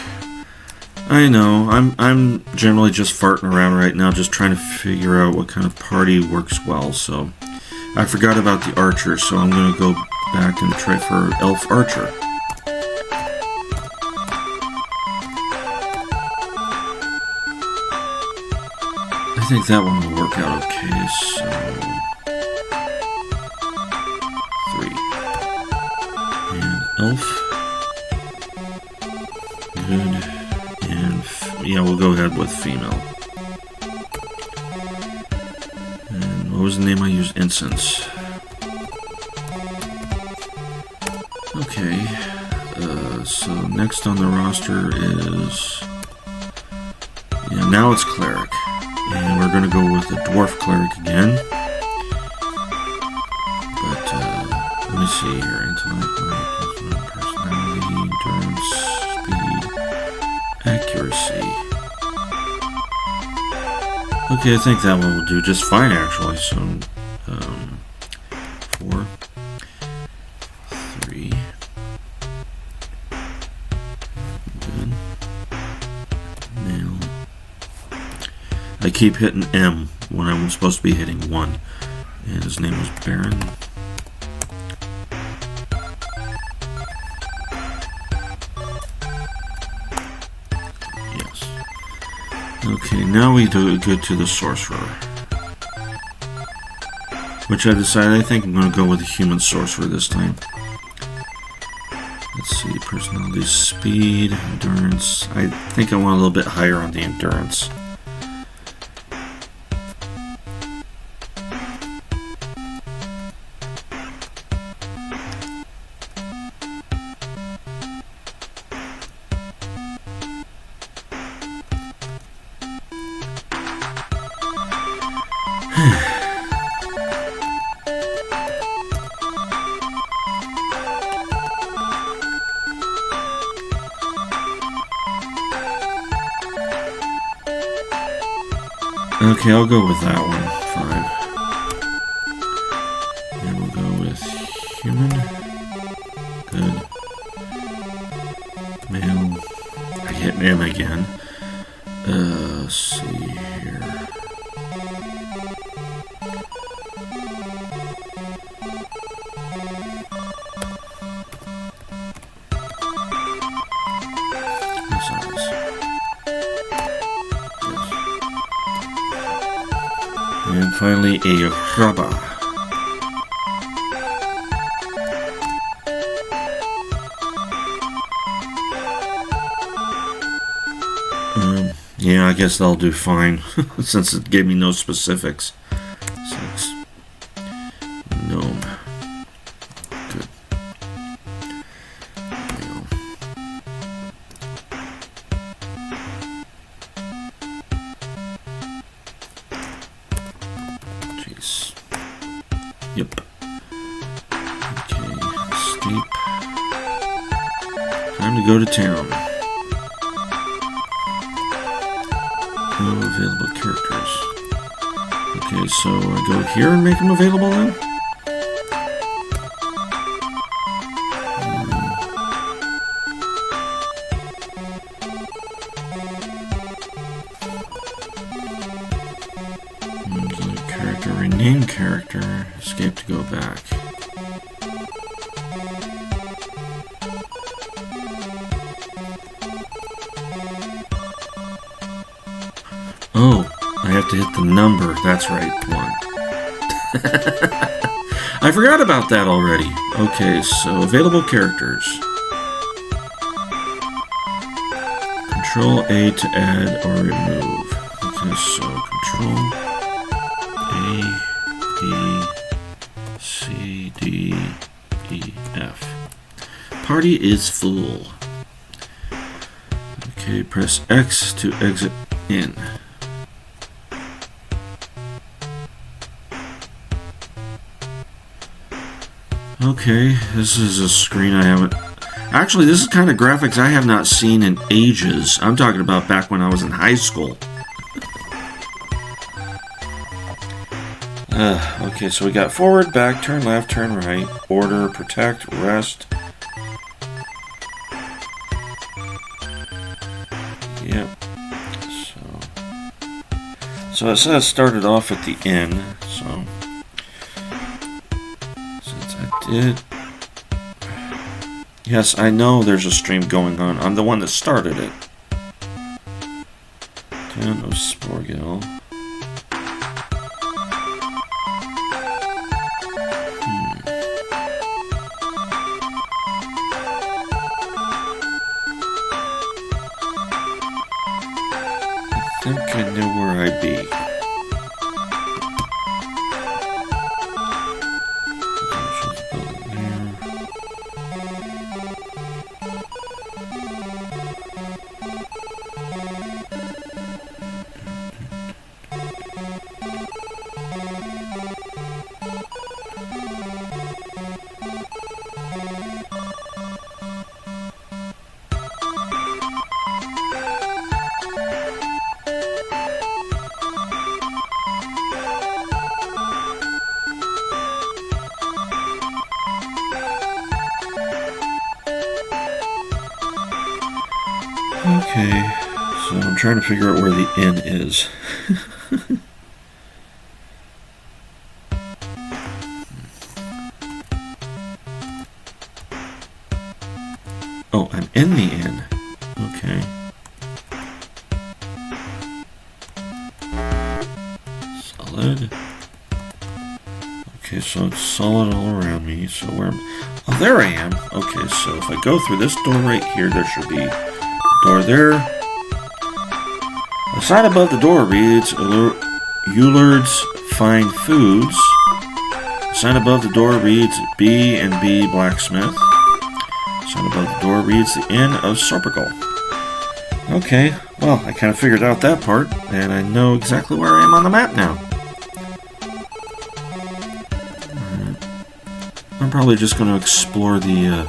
I know, I'm generally just farting around right now, just trying to figure out what kind of party works well, so I forgot about the archer, so I'm gonna go back and try for elf archer. I think that one will work out okay, so 3. And elf. Good. And yeah, we'll go ahead with female. And what was the name I used? Incense. Okay. So next on the roster is... yeah, now it's cleric. And we're going to go with the dwarf cleric again. But, let me see here. Intellect, personality, endurance, speed, accuracy. Okay, I think that one will do just fine, actually. So, 4, 3. Good. Male. I keep hitting M when I'm supposed to be hitting 1. And his name was Baron. Yes. Okay, now we do good to the sorcerer. Which I decided I think I'm going to go with a human sorcerer this time. Let's see, personality, speed, endurance. I think I want a little bit higher on the endurance. Okay, I'll go with that one. 5. And we'll go with human. Good. Male. I hit M again. Let's see here. And finally, a rubber. Yeah, I guess that'll do fine, since it gave me no specifics. 6. Gnome. Good. Male. Jeez. Yep. Okay, escape. Time to go to town. No available characters. Okay, so I go here and make them available then? Character, rename character, escape to go back. Oh, I have to hit the number. That's right, 1. I forgot about that already. Okay, so available characters. Control A to add or remove. Okay, so Control A, B, C, D, E, F. Party is full. Okay, press X to exit in. Okay, this is a screen I haven't... Actually, this is kind of graphics I have not seen in ages. I'm talking about back when I was in high school. Okay, so we got forward, back, turn left, turn right, order, protect, rest. Yep. So it says started off at the end, so since I did... Yes, I know there's a stream going on. I'm the one that started it. Town of Sporgill. I think I know where I'd be. Okay, so I'm trying to figure out where the inn is. Oh, I'm in the inn. Okay. Solid. Okay, so it's solid all around me. So where am... Oh, there I am. Okay, so if I go through this door right here, there should be... door there. The sign above the door reads Eulard's Fine Foods. The sign above the door reads B&B Blacksmith. The sign above the door reads the Inn of Sorpigal. Okay, well, I kind of figured out that part, and I know exactly where I am on the map now. I'm probably just going to explore the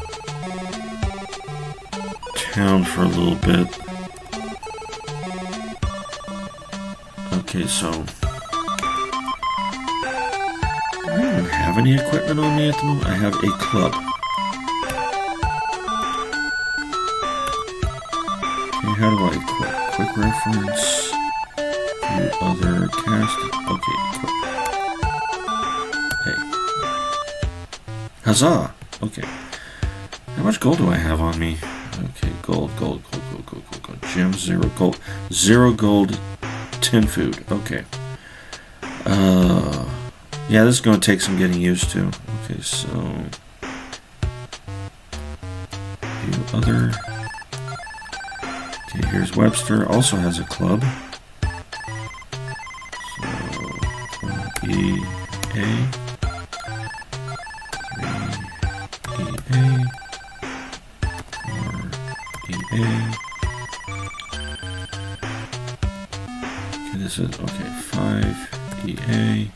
town for a little bit. Okay, so I don't even have any equipment on me at the moment. I have a club. Okay, how do I equip? Quick reference. View other cast. Okay, equip. Hey. Huzzah! Okay. How much gold do I have on me? Okay, gold. Gems, 0 gold. 0 gold, 10 food. Okay. Yeah, this is going to take some getting used to. Okay, so... View other... Okay, here's Webster. Also has a club. So... E... A... 3... E... A... EA. Okay, this is okay. 5 EA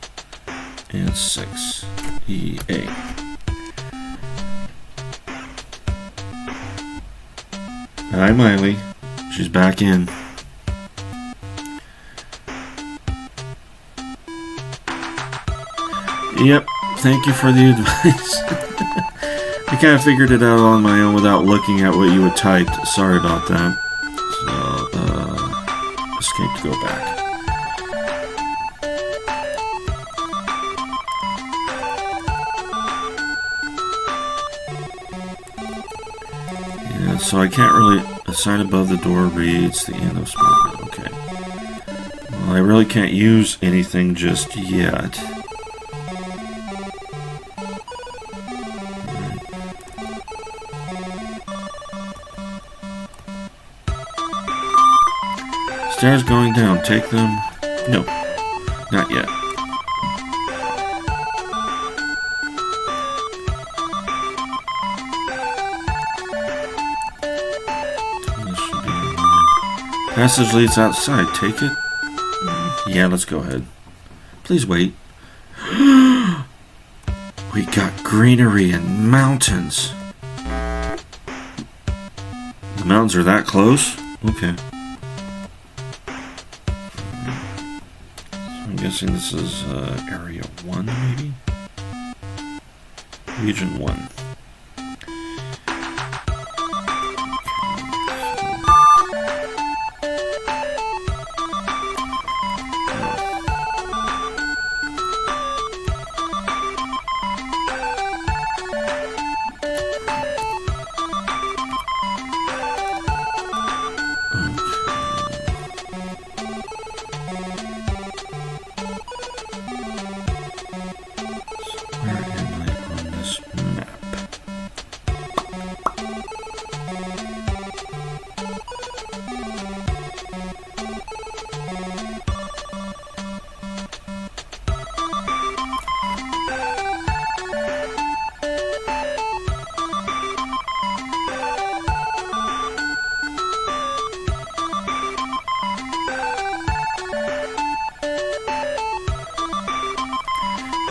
and 6 EA. Hi, Miley. She's back in. Yep. Thank you for the advice. I kind of figured it out on my own without looking at what you had typed. Sorry about that. So, escape to go back. Yeah, so I can't really... A sign above the door reads the end of sport. Okay. Well, I really can't use anything just yet. Stairs going down. Take them. No, not yet. This should be online. Passage leads outside. Take it? Yeah, let's go ahead. Please wait. We got greenery and mountains. The mountains are that close? Okay. So I'm guessing this is Area 1, maybe? Region 1.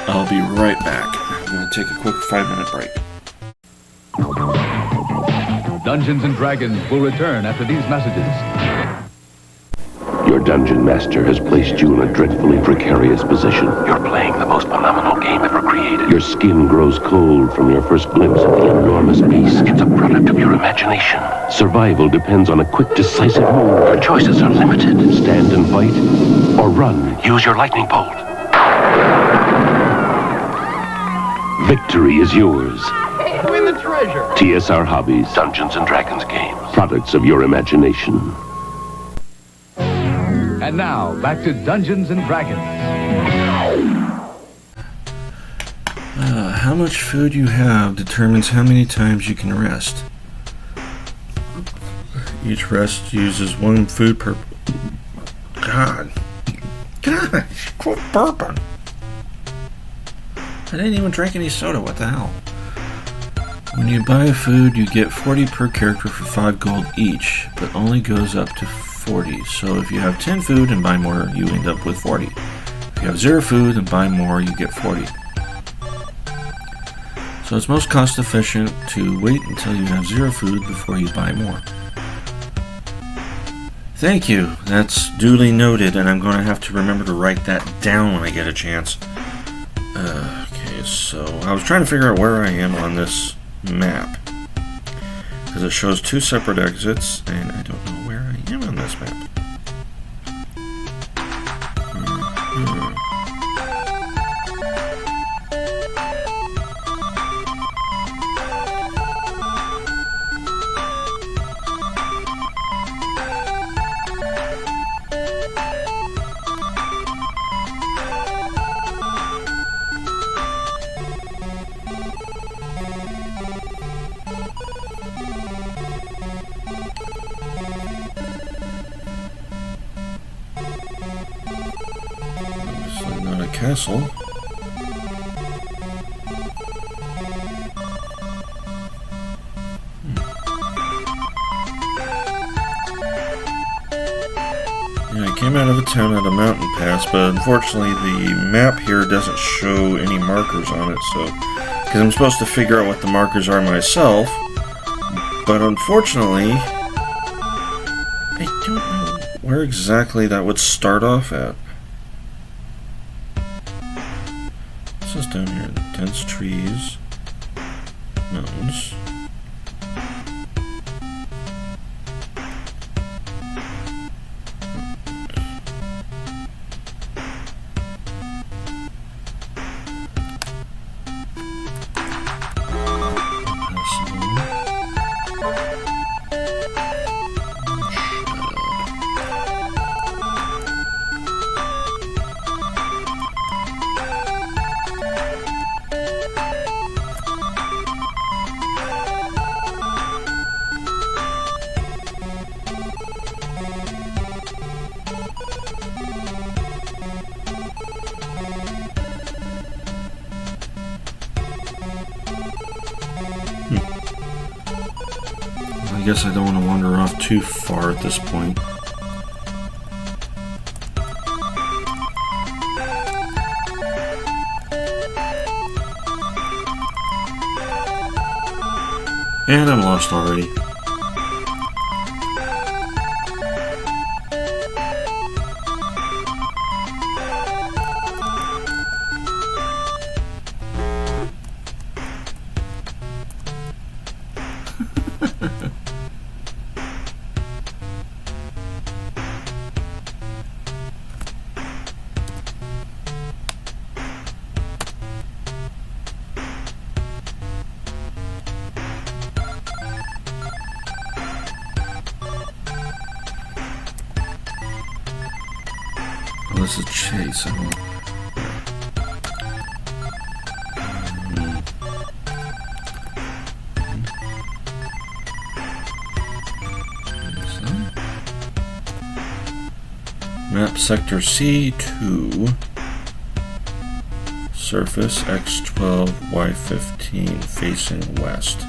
I'll be right back. I'm going to take a quick 5-minute break. Dungeons and Dragons will return after these messages. Your dungeon master has placed you in a dreadfully precarious position. You're playing the most phenomenal game ever created. Your skin grows cold from your first glimpse of the enormous beast. It's a product of your imagination. Survival depends on a quick, decisive move. Your choices are limited. Stand and fight, or run. Use your lightning bolt. Victory is yours. Win the treasure. TSR Hobbies. Dungeons and Dragons games. Products of your imagination. And now, back to Dungeons and Dragons. How much food you have determines how many times you can rest. Each rest uses 1 food per... God, quit burping. I didn't even drink any soda, what the hell? When you buy food, you get 40 per character for 5 gold each, but only goes up to 40. So if you have 10 food and buy more, you end up with 40. If you have 0 food and buy more, you get 40. So it's most cost efficient to wait until you have 0 food before you buy more. Thank you. That's duly noted, and I'm going to have to remember to write that down when I get a chance. Okay, so I was trying to figure out where I am on this map, because it shows 2 separate exits, and I don't know where I am on this map. Not a castle. Yeah, I came out of a town at a mountain pass, but unfortunately the map here doesn't show any markers on it, so because I'm supposed to figure out what the markers are myself, but unfortunately I don't know where exactly that would start off at. This is down here, dense trees, mountains. guess I don't want to wander off too far at this point. And I'm lost already. Oh, this is chase. Map sector C2. Surface X12, Y15, facing west.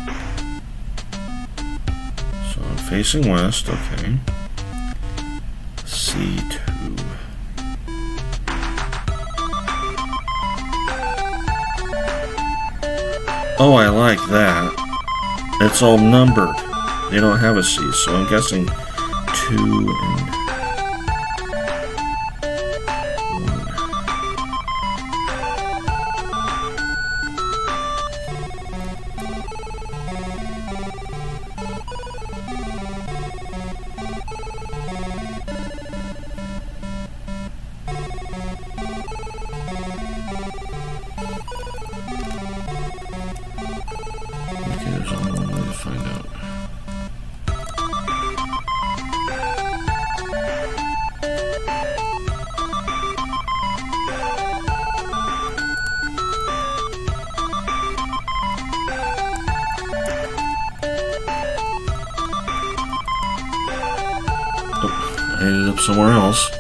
So I'm facing west, okay. C2. Oh, I like that. It's all numbered. They don't have a C, so I'm guessing 2 and 1. Okay, there's only one way to find out. Oh, I ended up somewhere else.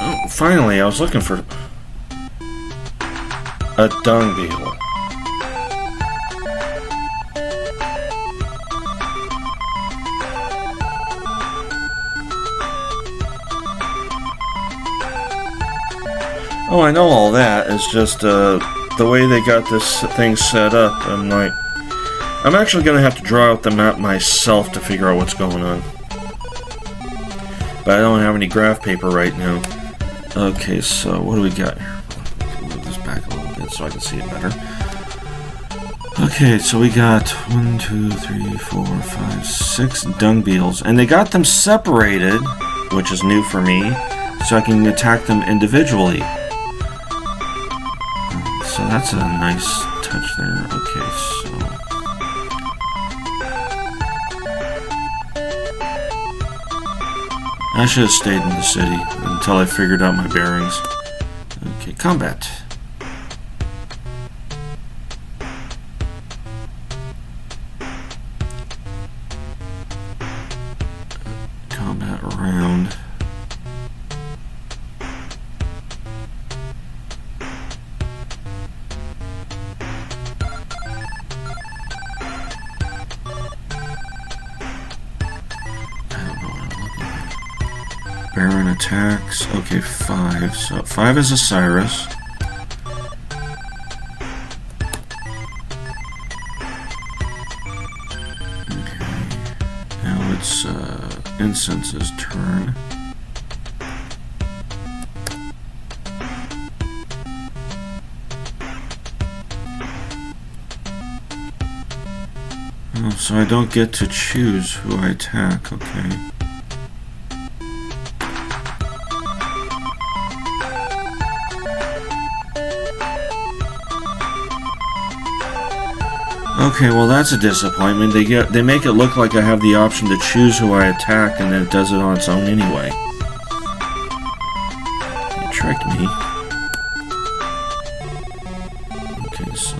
Oh, finally, I was looking for a dung beetle. Oh, I know all that. It's just the way they got this thing set up. I'm actually going to have to draw out the map myself to figure out what's going on. But I don't have any graph paper right now. Okay, so what do we got here? Move this back a little bit so I can see it better. Okay, so we got 1, 2, 3, 4, 5, 6 dung beetles. And they got them separated, which is new for me, so I can attack them individually. So that's a nice touch there. Okay, so... I should have stayed in the city until I figured out my bearings. Okay, combat. Combat round. Baron attacks. Okay, 5. So 5 is Osiris. Okay. Now it's Incense's turn. Oh, so I don't get to choose who I attack. Okay. Okay, well that's a disappointment. They make it look like I have the option to choose who I attack, and then it does it on its own anyway. You tricked me. Okay, so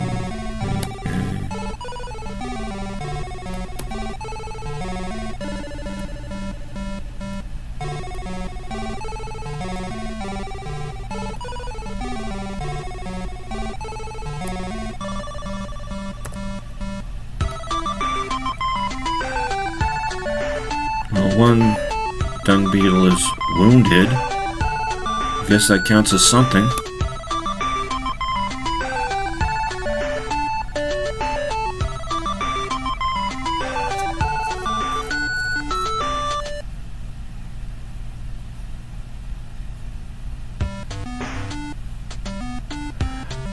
Well, one dung beetle is wounded. I guess that counts as something.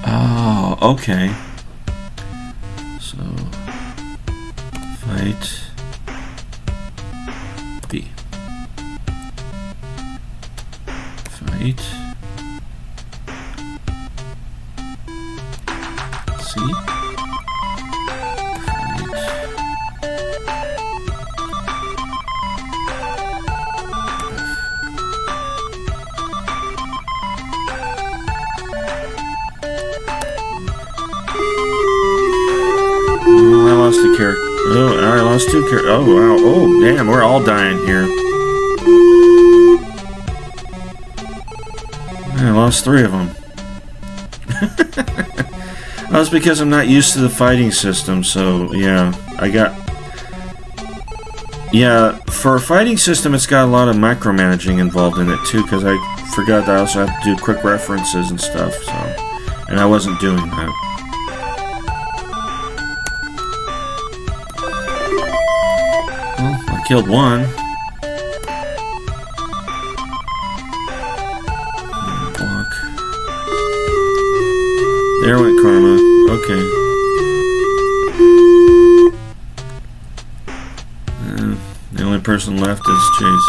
Oh, okay. So, fight B. Fight C. Oh, I lost a character. Oh, I lost two characters. Oh, wow. Oh, damn. We're all dying here. I lost 3 of them. That's because I'm not used to the fighting system, so yeah, yeah, for a fighting system it's got a lot of micromanaging involved in it too, because I forgot that I also have to do quick references and stuff, so, and I wasn't doing that. Well, I killed one. There went Karma. Okay. The only person left is Chase.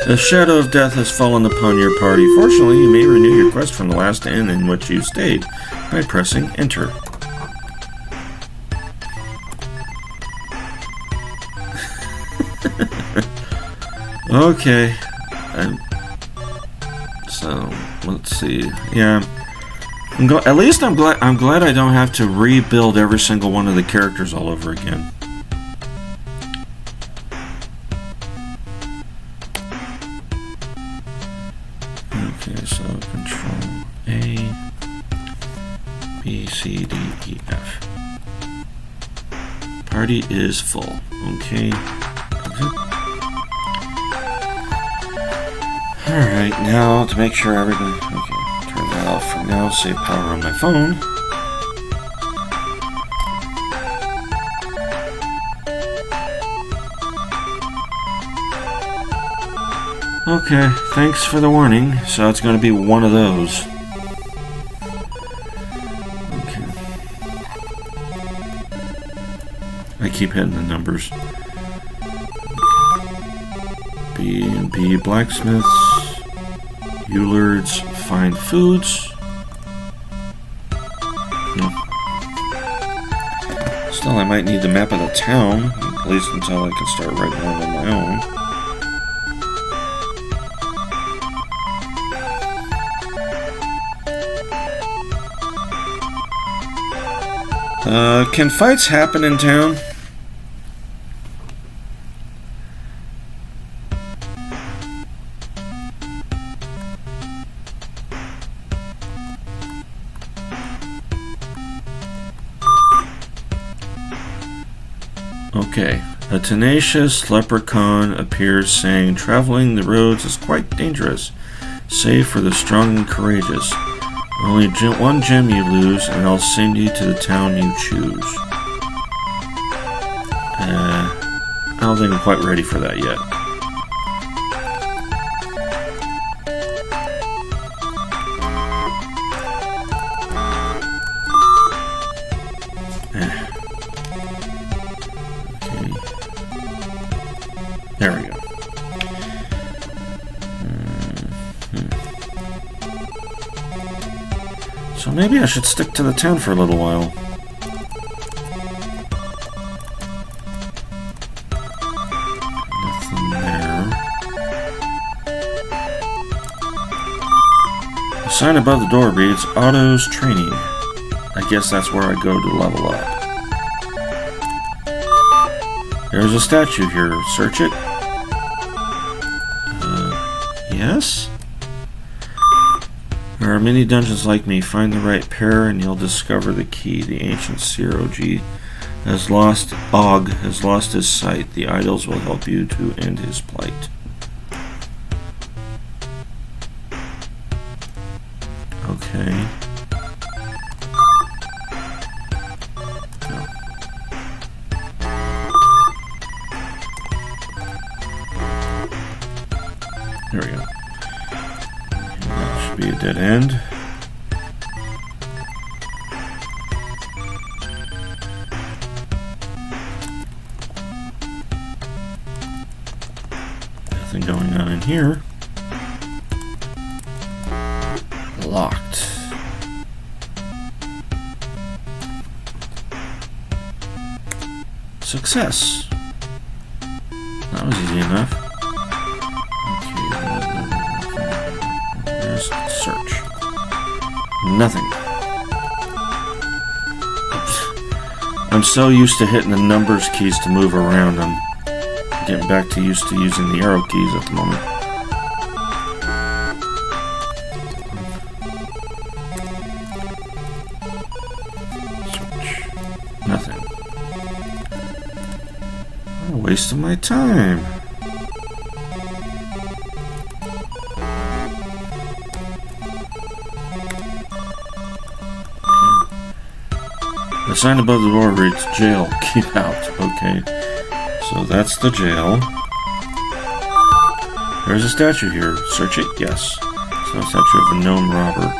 The shadow of death has fallen upon your party. Fortunately, you may renew your quest from the last inn in which you stayed by pressing Enter. Okay. So let's see. Yeah, at least I'm glad I don't have to rebuild every single one of the characters all over again. Okay, so Control A, B, C, D, E, F. Party is full. Okay. Alright, now to make sure everything... Okay, turn that off for now, save power on my phone. Okay, thanks for the warning. So it's going to be one of those. Okay. I keep hitting the numbers. B and B, blacksmiths. Eulards, find foods. No. Still, I might need the map of the town, at least until I can start writing one on my own. Can fights happen in town? Okay, a tenacious leprechaun appears saying, traveling the roads is quite dangerous, save for the strong and courageous. Only one gem you lose, and I'll send you to the town you choose. I don't think I'm quite ready for that yet. There we go. So maybe I should stick to the town for a little while. Nothing there. The sign above the door reads Otto's Training. I guess that's where I go to level up. There's a statue here. Search it. Yes? There are many dungeons like me. Find the right pair and you'll discover the key. The ancient CROG has lost his sight. The idols will help you to end his plight. Okay. No. There we go. That should be a dead end. Nothing going on in here. Locked. Success. That was easy enough. Okay. There's search. Nothing. Oops. I'm so used to hitting the numbers keys to move around. I'm getting back to used to using the arrow keys at the moment. Nothing. What a waste of my time. The sign above the door reads jail. Keep out. Okay. So that's the jail. There's a statue here. Search it? Yes. It's a statue of a gnome robber.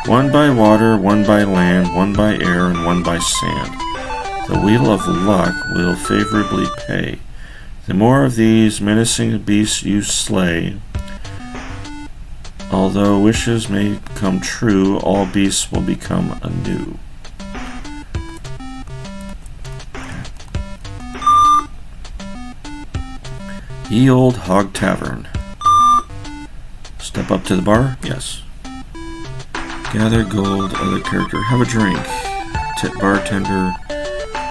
One by water, one by land, one by air, and one by sand. The wheel of luck will favorably pay. The more of these menacing beasts you slay, although wishes may come true, all beasts will become anew. Ye Old Hog Tavern. Step up to the bar? Yes. Gather gold, other character. Have a drink. Tip bartender.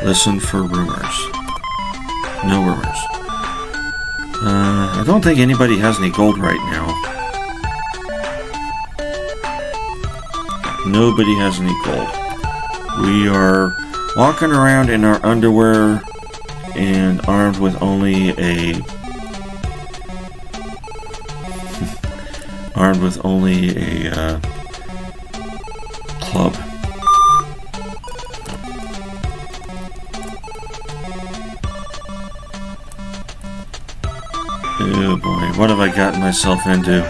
Listen for rumors. No rumors. I don't think anybody has any gold right now. Nobody has any gold. We are walking around in our underwear and armed with only a club. Oh boy, what have I gotten myself into?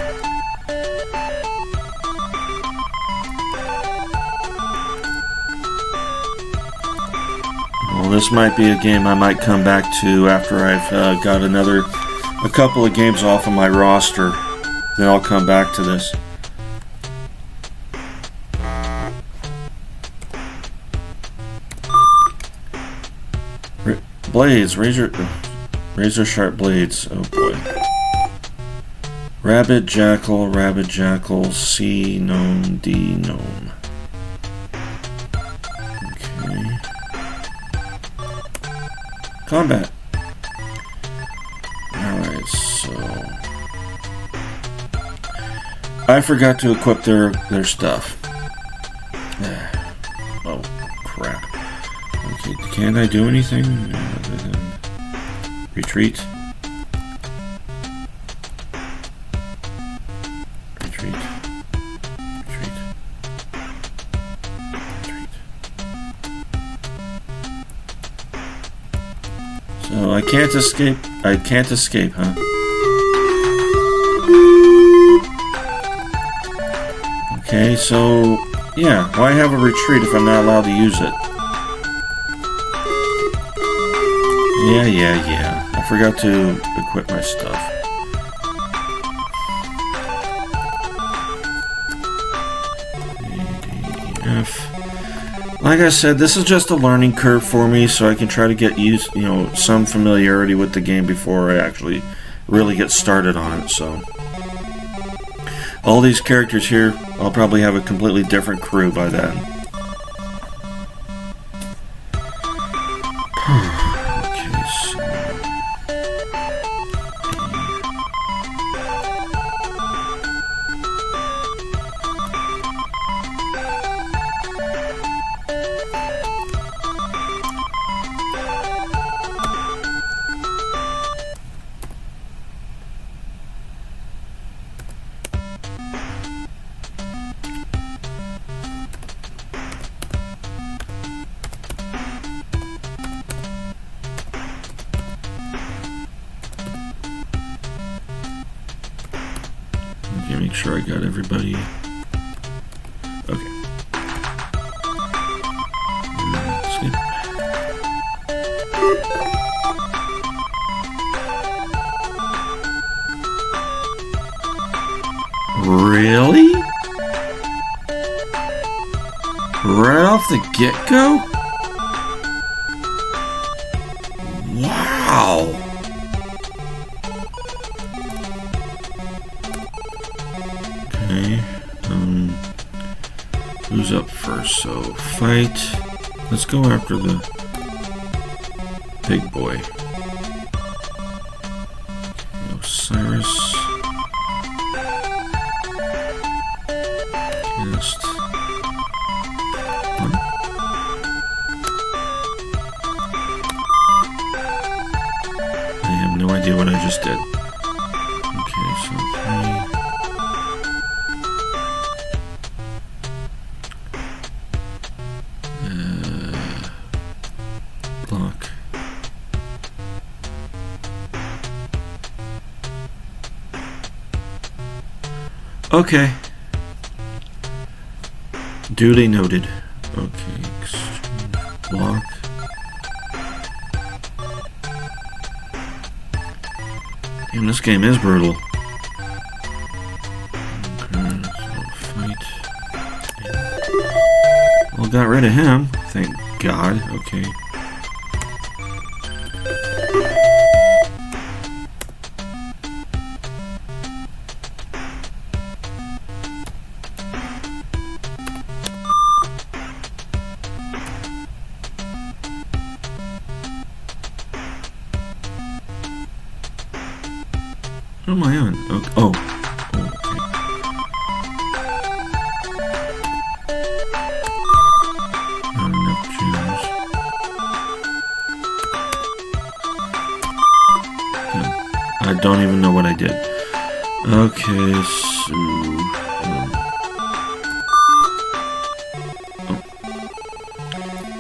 Well, this might be a game I might come back to after I've got a couple of games off of my roster. Then I'll come back to this. Blades, razor sharp blades. Oh boy. Rabbit jackal, C gnome, D gnome. Okay. Combat. Alright, so I forgot to equip their stuff. Oh, crap. Okay, can I do anything other than retreat? Retreat. Retreat. Retreat. So I can't escape. I can't escape, huh? Okay, so yeah, why have a retreat if I'm not allowed to use it? Yeah. I forgot to equip my stuff. ADF. Like I said, this is just a learning curve for me, so I can try to get used, some familiarity with the game before I actually really get started on it. So, all these characters here, I'll probably have a completely different crew by then. Okay, so make sure I got everybody. Okay. Sleep. Really? Right off the get-go? Wow! Okay, who's up first? So, fight. Let's go after the big boy. Osiris. Cast. I have no idea what I just did. Okay, so 3. Block. Okay. Duly noted. Okay, exchange block. Damn, this game is brutal. Okay, so fight. Well, got rid of him. Thank God. Okay. What am I on? Okay. Oh. Okay. Not enough gems. I don't even know what I did. Okay, so...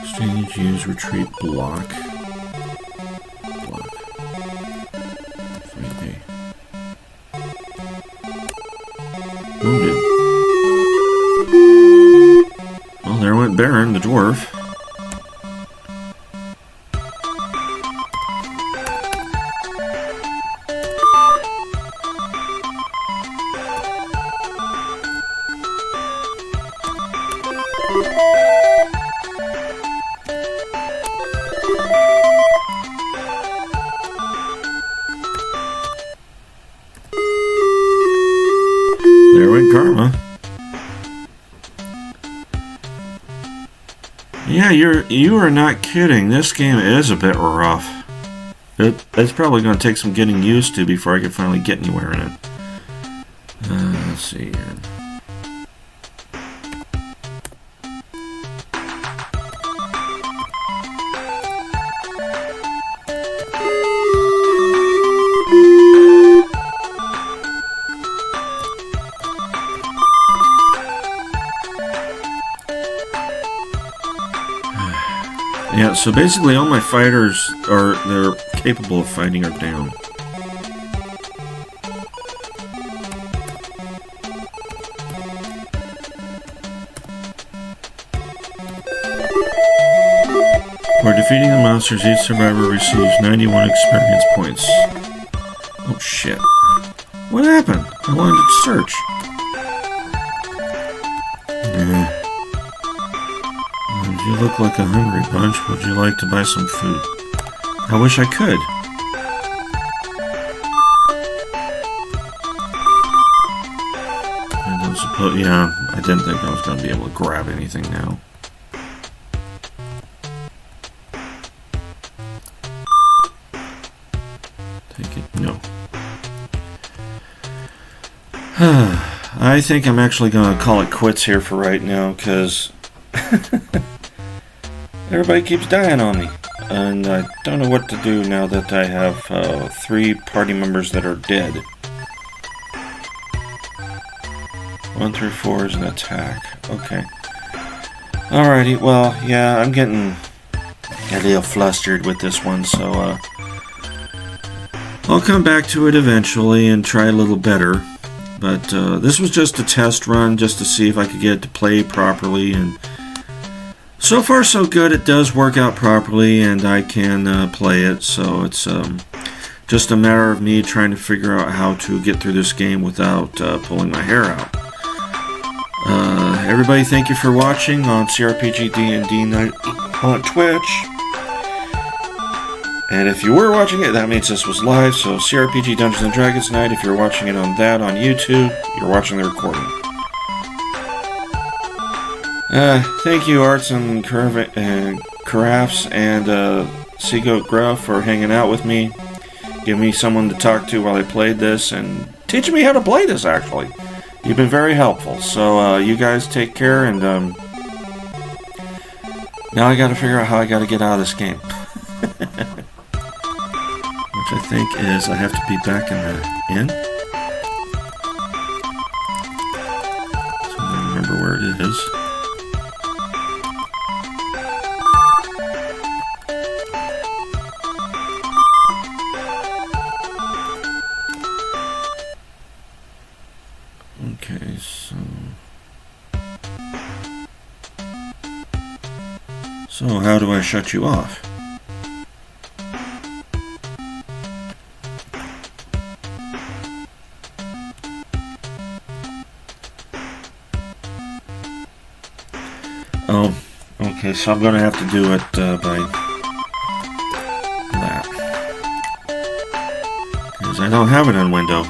Exchange, use, retreat, block. Wounded. Well, there went Baron, the dwarf. There went Karma. Yeah, you are not kidding. This game is a bit rough. It's probably going to take some getting used to before I can finally get anywhere in it. Let's see here. Yeah, so basically all my fighters they're capable of fighting are down. For defeating the monsters, each survivor receives 91 experience points. Oh shit. What happened? I wanted to search. You look like a hungry bunch. Would you like to buy some food? I wish I could. I don't suppose... Yeah, I didn't think I was going to be able to grab anything now. Take it. No. I think I'm actually going to call it quits here for right now, because... everybody keeps dying on me, and I don't know what to do now that I have 3 party members that are dead. 1 through 4 is an attack. Okay. Alrighty, well, yeah, I'm getting a little flustered with this one, so I'll come back to it eventually and try a little better. But this was just a test run just to see if I could get it to play properly, and so far so good. It does work out properly and I can play it, so it's just a matter of me trying to figure out how to get through this game without pulling my hair out. Everybody, thank you for watching on CRPG D&D Night on Twitch. And if you were watching it, that means this was live, so CRPG Dungeons & Dragons Night. If you're watching it on that on YouTube, you're watching the recording. Thank you, Arts and Carafs and Seagoat Gruff, for hanging out with me, giving me someone to talk to while I played this, and teaching me how to play this, actually. You've been very helpful, so you guys take care, and now I gotta figure out how I gotta get out of this game. Which I think is I have to be back in the inn. So I remember where it is. Okay, so how do I shut you off? Oh, okay, so I'm going to have to do it by that. Because I don't have it on window.